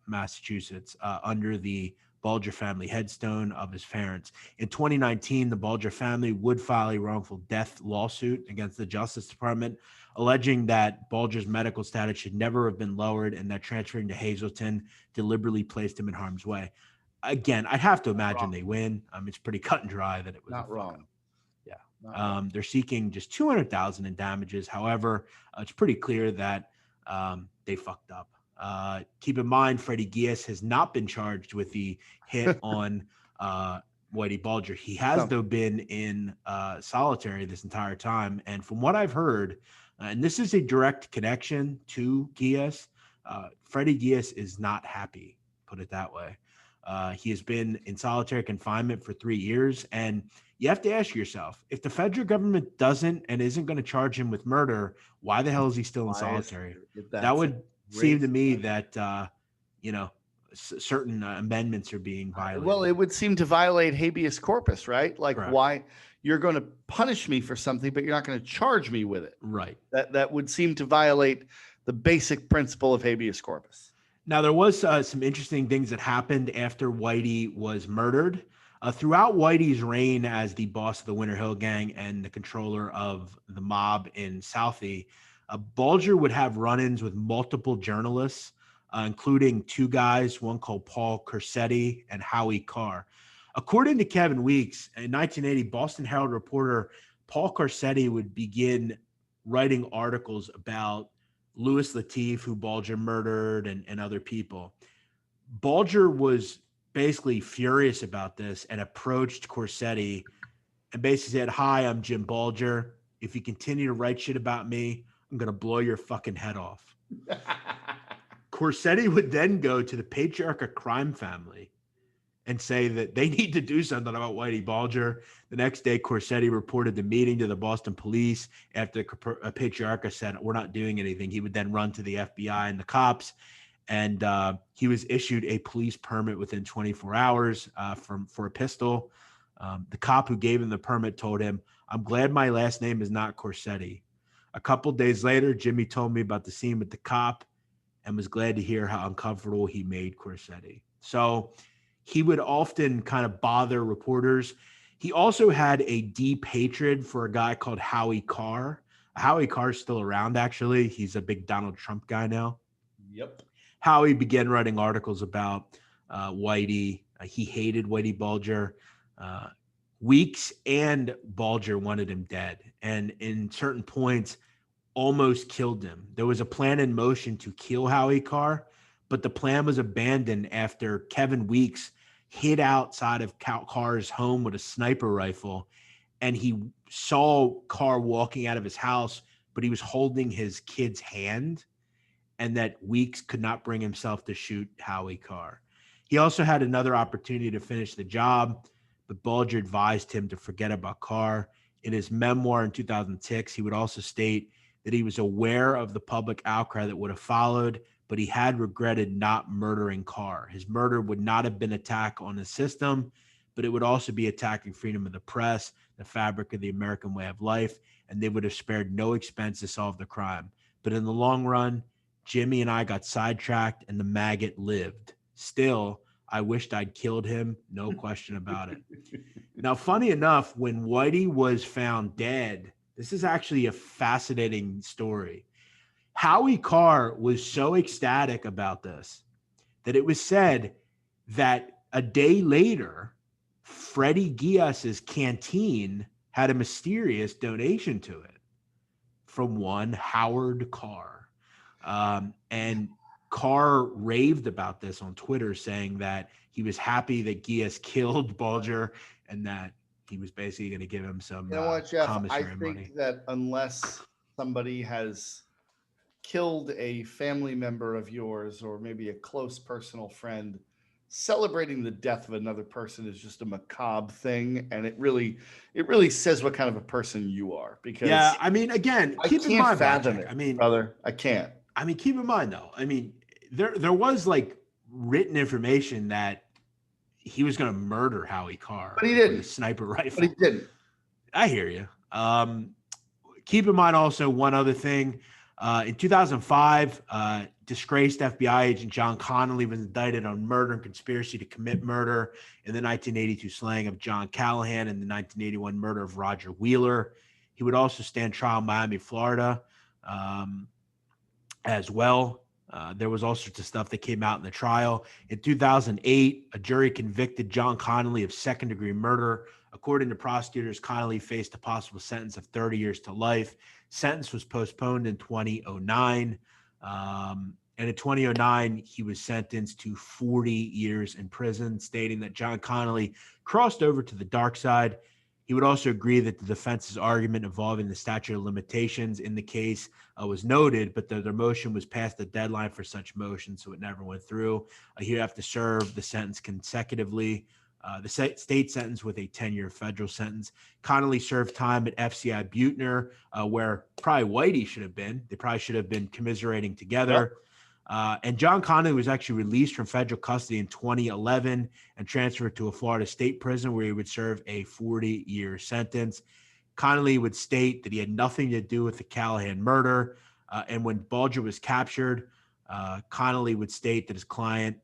Massachusetts, under the Bulger family headstone of his parents. In 2019, the Bulger family would file a wrongful death lawsuit against the Justice Department, alleging that Bulger's medical status should never have been lowered and that transferring to Hazleton deliberately placed him in harm's way. Again, I'd have to imagine they win. It's pretty cut and dry that it was not wrong. Yeah. They're seeking just $200,000 in damages. However, it's pretty clear that they fucked up. Keep in mind, Freddie Ghias has not been charged with the hit on Whitey Bulger. He has, though, been in solitary this entire time. And from what I've heard, and this is a direct connection to Ghias, Freddie Ghias is not happy, put it that way. He has been in solitary confinement for 3 years. And you have to ask yourself, if the federal government doesn't and isn't going to charge him with murder, why the hell is he still in solitary? That would seem to me that, certain amendments are being violated. Well, it would seem to violate habeas corpus, right? Like, correct. Why you're going to punish me for something, but you're not going to charge me with it. Right. That would seem to violate the basic principle of habeas corpus. Now, there was some interesting things that happened after Whitey was murdered. Throughout Whitey's reign as the boss of the Winter Hill Gang and the controller of the mob in Southie, Bulger would have run-ins with multiple journalists, including two guys, one called Paul Corsetti and Howie Carr. According to Kevin Weeks, in 1980, Boston Herald reporter Paul Corsetti would begin writing articles about Louis Lateef, who Bulger murdered, and other people. Bulger was basically furious about this and approached Corsetti and basically said, "Hi, I'm Jim Bulger. If you continue to write shit about me, I'm going to blow your fucking head off." Corsetti would then go to the Patriarch of Crime family and say that they need to do something about Whitey Bulger. The next day, Corsetti reported the meeting to the Boston police. After Patriarch said, "We're not doing anything," he would then run to the FBI and the cops. And he was issued a police permit within 24 hours for a pistol. The cop who gave him the permit told him, "I'm glad my last name is not Corsetti." A couple days later, Jimmy told me about the scene with the cop and was glad to hear how uncomfortable he made Corsetti. So he would often kind of bother reporters. He also had a deep hatred for a guy called Howie Carr. Howie Carr's still around, actually. He's a big Donald Trump guy now. Yep. Howie began writing articles about Whitey. He hated Whitey Bulger. Weeks and Bulger wanted him dead, and in certain points almost killed him. There was a plan in motion to kill Howie Carr, but the plan was abandoned after Kevin Weeks hid outside of Carr's home with a sniper rifle, and he saw Carr walking out of his house, but he was holding his kid's hand, and that Weeks could not bring himself to shoot Howie Carr. He also had another opportunity to finish the job, but Bulger advised him to forget about Carr. In his memoir in 2006, he would also state that he was aware of the public outcry that would have followed, but he had regretted not murdering Carr. His murder would not have been an attack on the system, but it would also be attacking freedom of the press, the fabric of the American way of life, and they would have spared no expense to solve the crime. But in the long run, Jimmy and I got sidetracked and the maggot lived. Still, I wished I'd killed him, no question about it. Now, funny enough, when Whitey was found dead, this is actually a fascinating story. Howie Carr was so ecstatic about this that it was said that a day later, Freddie Ghias's canteen had a mysterious donation to it from one Howard Carr. And Carr raved about this on Twitter, saying that he was happy that Ghias killed Bulger and that he was basically going to give him some commissary money. I think that unless somebody has killed a family member of yours or maybe a close personal friend, celebrating the death of another person is just a macabre thing, and it really says what kind of a person you are. Because I mean, again, keep in mind, fathom it. I mean, brother, I can't. I mean, keep in mind though. I mean, there was like written information that he was going to murder Howie Carr, but he didn't. With a sniper rifle. But he didn't. I hear you. Keep in mind also one other thing. In 2005, disgraced FBI agent John Connolly was indicted on murder and conspiracy to commit murder in the 1982 slaying of John Callahan and the 1981 murder of Roger Wheeler. He would also stand trial in Miami, Florida, as well. There was all sorts of stuff that came out in the trial. In 2008, a jury convicted John Connolly of second-degree murder. According to prosecutors, Connolly faced a possible sentence of 30 years to life. Sentence was postponed in 2009. And in 2009, he was sentenced to 40 years in prison, stating that John Connolly crossed over to the dark side. He would also agree that the defense's argument involving the statute of limitations in the case was noted, but their motion was past the deadline for such motion, so it never went through. He'd have to serve the sentence consecutively. The state sentence with a 10-year federal sentence. Connolly served time at FCI Butner, where probably Whitey should have been. They probably should have been commiserating together. Yep. And John Connolly was actually released from federal custody in 2011 and transferred to a Florida state prison where he would serve a 40-year sentence. Connolly would state that he had nothing to do with the Callahan murder. And when Bulger was captured, Connolly would state that his client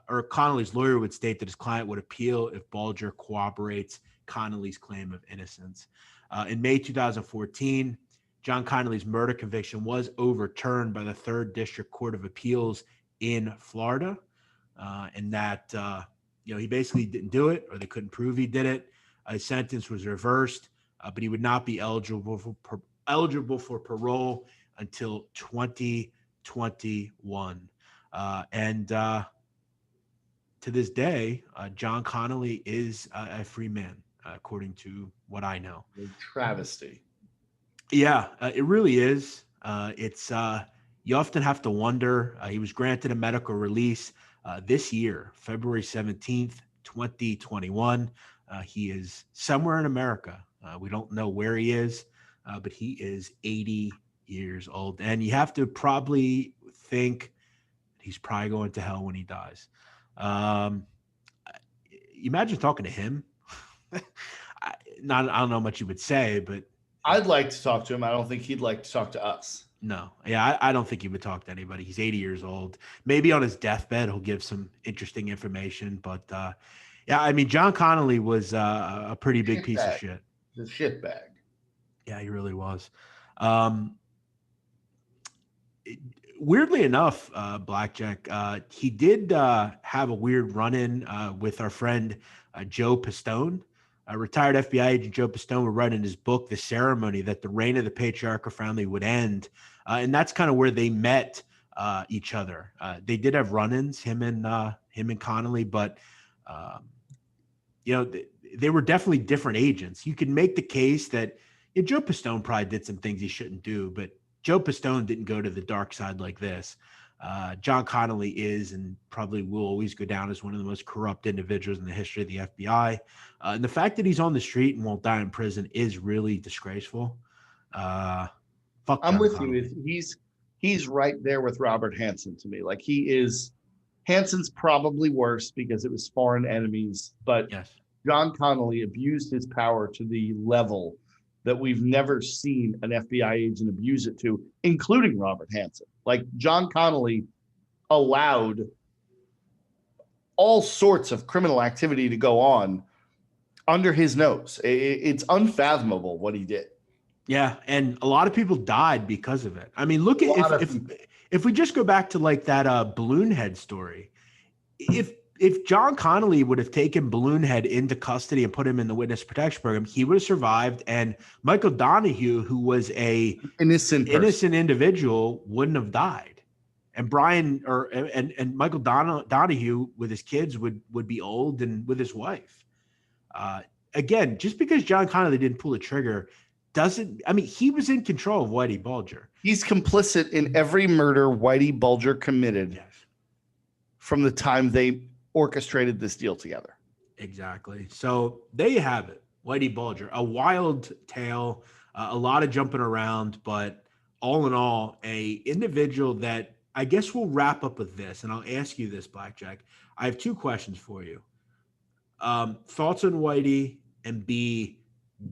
or Connolly's lawyer would state that his client would appeal if Bulger cooperates Connolly's claim of innocence. In May 2014, John Connolly's murder conviction was overturned by the 3rd District Court of Appeals in Florida, and that he basically didn't do it, or they couldn't prove he did it. His sentence was reversed, but he would not be eligible for parole until 2021. To this day, John Connolly is a free man, according to what I know. A travesty. Yeah, it really is. It's you often have to wonder. He was granted a medical release this year, February 17th, 2021. He is somewhere in America. We don't know where he is, but he is 80 years old. And you have to probably think he's probably going to hell when he dies. Imagine talking to him. I don't know much you would say, but I'd like to talk to him. I don't think he'd like to talk to us. No. Yeah, I don't think he would talk to anybody. He's 80 years old. Maybe on his deathbed, he'll give some interesting information. But, yeah, I mean, John Connolly was a pretty big piece of shit. The shit bag. Yeah, he really was. Weirdly enough, BlackJack, he did have a weird run-in with our friend Joe Pistone. Retired FBI agent Joe Pistone would write in his book, The Ceremony, that the reign of the patriarchal family would end. And that's kind of where they met each other. They did have run-ins, him and Connolly, but they were definitely different agents. You can make the case that Joe Pistone probably did some things he shouldn't do, but Joe Pistone didn't go to the dark side like this. John Connolly is and probably will always go down as one of the most corrupt individuals in the history of the FBI. And the fact that he's on the street and won't die in prison is really disgraceful. Fuck I'm John with Connolly. you. He's right there with Robert Hansen to me. Like Hansen's probably worse because it was foreign enemies, but Yes. John Connolly abused his power to the level that we've never seen an FBI agent abuse it to, including Robert Hansen. Like John Connolly allowed all sorts of criminal activity to go on under his nose. It's unfathomable what he did. Yeah, and a lot of people died because of it. I mean, look at if we just go back to like that Balloon Head story. If John Connolly would have taken Balloon Head into custody and put him in the witness protection program, he would have survived. And Michael Donahue, who was a innocent individual, wouldn't have died. And and Michael Donahue with his kids would be old and with his wife. Again, just because John Connolly didn't pull the trigger he was in control of Whitey Bulger. He's complicit in every murder Whitey Bulger committed from the time they orchestrated this deal together. Exactly. So there you have it. Whitey Bulger, a wild tale, a lot of jumping around, but all in all, a individual that I guess we'll wrap up with this. And I'll ask you this, BlackJack. I have two questions for you. Thoughts on Whitey, and B,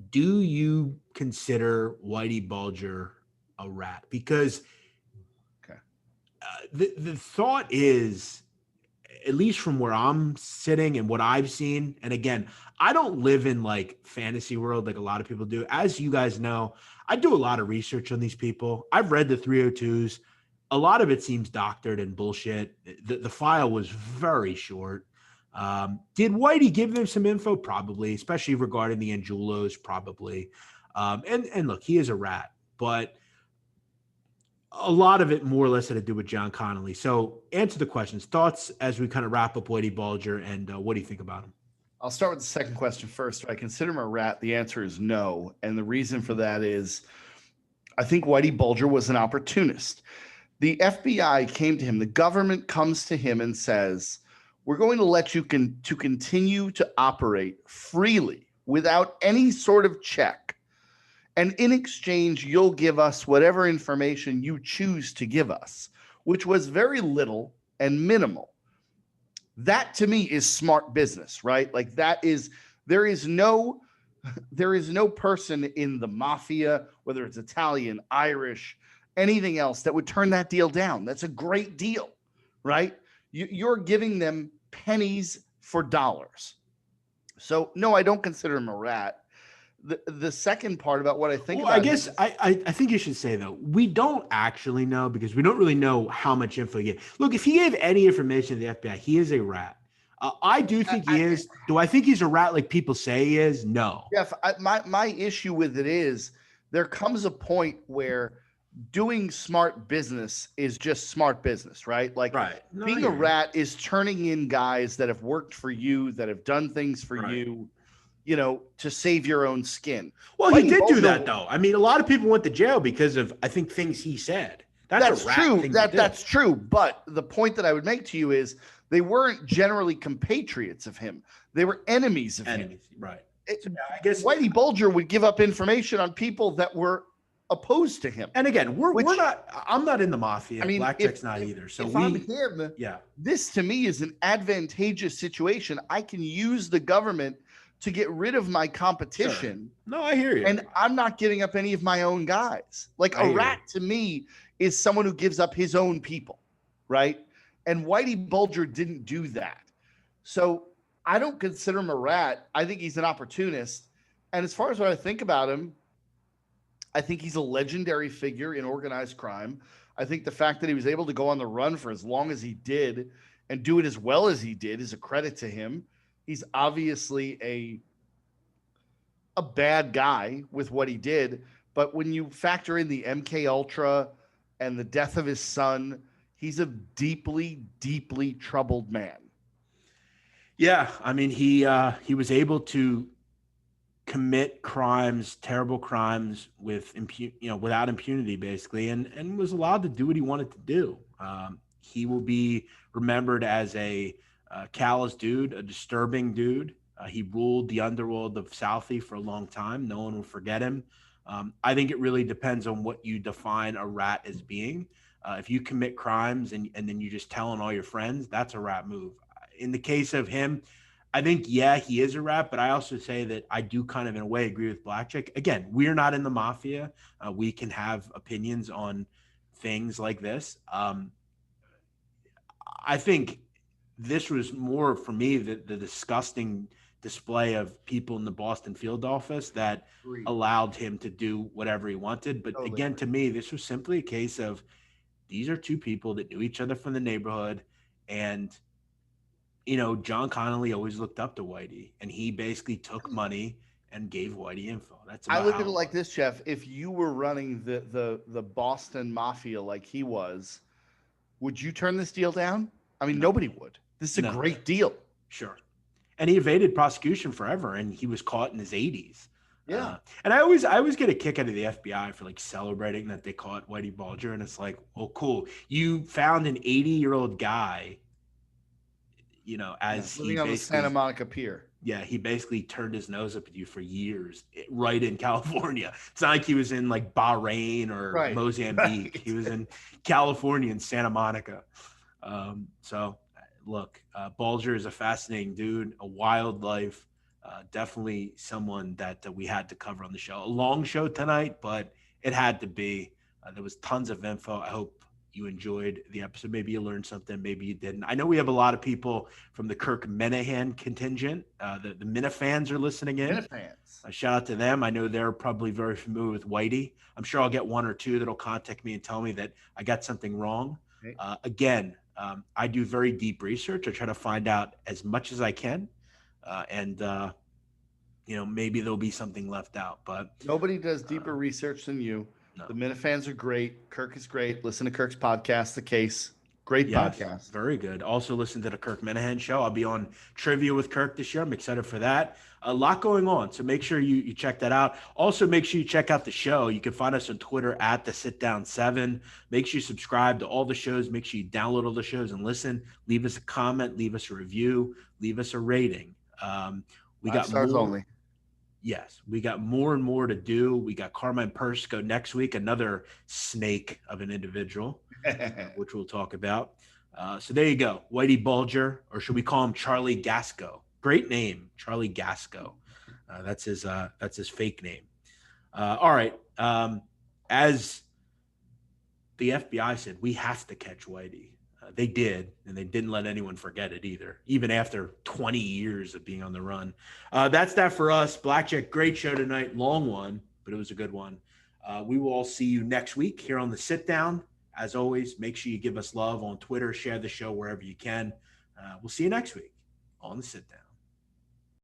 do you consider Whitey Bulger a rat? Because the thought is, at least from where I'm sitting and what I've seen, and again, I don't live in like fantasy world like a lot of people do. As you guys know, I do a lot of research on these people. I've read the 302s. A lot of it seems doctored and bullshit. The file was very short. Did Whitey give them some info? Probably, especially regarding the Angelos, probably. And look, he is a rat, but a lot of it more or less had to do with John Connolly. So answer the questions, thoughts as we kind of wrap up Whitey Bulger, and what do you think about him? I'll start with the second question first. Do I consider him a rat? The answer is no. And the reason for that is I think Whitey Bulger was an opportunist. The FBI came to him. The government comes to him and says, we're going to let you continue to operate freely without any sort of check. And in exchange, you'll give us whatever information you choose to give us, which was very little and minimal. That to me is smart business, right? Like there is no person in the mafia, whether it's Italian, Irish, anything else, that would turn that deal down. That's a great deal, right? You're giving them pennies for dollars. So no, I don't consider him a rat. The second part about what I think about, I guess I think you should say though, we don't actually know because we don't really know how much info he gave. Look, if he gave any information to the FBI, he is a rat. I do think he is. Do I think he's a rat like people say he is? No. Jeff, my issue with it is there comes a point where doing smart business is just smart business, right? Like being a rat is turning in guys that have worked for you, that have done things for you, to save your own skin. Well, he did do that though. I mean, a lot of people went to jail because of, I think, things he said. That's true. That's true. But the point that I would make to you is they weren't generally compatriots of him. They were enemies of him. Right. I guess Whitey Bulger would give up information on people that were opposed to him. And again, I'm not in the mafia. I mean, BlackJack's not either. So I'm him, this to me is an advantageous situation. I can use the government to get rid of my competition. Sure. No, I hear you. And I'm not giving up any of my own guys. Like a rat to me is someone who gives up his own people, right? And Whitey Bulger didn't do that. So I don't consider him a rat. I think he's an opportunist. And as far as what I think about him, I think he's a legendary figure in organized crime. I think the fact that he was able to go on the run for as long as he did and do it as well as he did is a credit to him. He's obviously a a bad guy with what he did, but when you factor in the MK Ultra and the death of his son, he's a deeply, deeply troubled man. Yeah, I mean, he was able to commit crimes, terrible crimes with without impunity, basically, and was allowed to do what he wanted to do. He will be remembered as a callous dude, a disturbing dude. He ruled the underworld of Southie for a long time. No one will forget him. I think it really depends on what you define a rat as being. If you commit crimes and then you just tell on all your friends, that's a rat move. In the case of him, I think, yeah, he is a rat, but I also say that I do kind of, in a way, agree with BlackJack. Again, we're not in the mafia. We can have opinions on things like this. I think this was more, for me, the disgusting display of people in the Boston field office that allowed him to do whatever he wanted. But again, to me, this was simply a case of these are two people that knew each other from the neighborhood, and John Connolly always looked up to Whitey, and he basically took money and gave Whitey info. That's I look at it like this, Jeff. If you were running the Boston Mafia like he was, would you turn this deal down? I mean, nobody would. This is a great deal. Sure. And he evaded prosecution forever, and he was caught in his 80s. Yeah. And I always get a kick out of the FBI for celebrating that they caught Whitey Bulger, and it's like, oh, cool. You found an 80-year-old guy, as living on the Santa Monica Pier. Yeah, he basically turned his nose up at you for years, right in California. It's not like he was in Bahrain or Mozambique. Right. He was in California in Santa Monica. So look, Bulger is a fascinating dude, a wild life, definitely someone that we had to cover on the show. A long show tonight, but it had to be. There was tons of info. I hope you enjoyed the episode. Maybe you learned something. Maybe you didn't. I know we have a lot of people from the Kirk Minahan contingent. The Minifans are listening in. Minifans. Shout out to them. I know they're probably very familiar with Whitey. I'm sure I'll get one or two that'll contact me and tell me that I got something wrong. Okay. Again, I do very deep research. I try to find out as much as I can. Maybe there'll be something left out. But nobody does deeper research than you. No. The Minifans are great. Kirk is great. Listen to Kirk's podcast, The Case. Great podcast. Very good. Also listen to the Kirk Minahan show. I'll be on Trivia with Kirk this year. I'm excited for that. A lot going on. So make sure you check that out. Also, make sure you check out the show. You can find us on Twitter at The Sit Down 7. Make sure you subscribe to all the shows. Make sure you download all the shows and listen. Leave us a comment. Leave us a review. Leave us a rating. We got 5 stars only. Yes, we got more and more to do. We got Carmine Persico next week, another snake of an individual, which we'll talk about. So there you go, Whitey Bulger, or should we call him Charlie Gasco? Great name, Charlie Gasco. That's his fake name. All right. As the FBI said, we have to catch Whitey. They did, and they didn't let anyone forget it either, even after 20 years of being on the run. That's that for us. BlackJack, great show tonight. Long one, but it was a good one. We will all see you next week here on The Sit Down. As always, make sure you give us love on Twitter, share the show wherever you can. We'll see you next week on The Sit Down.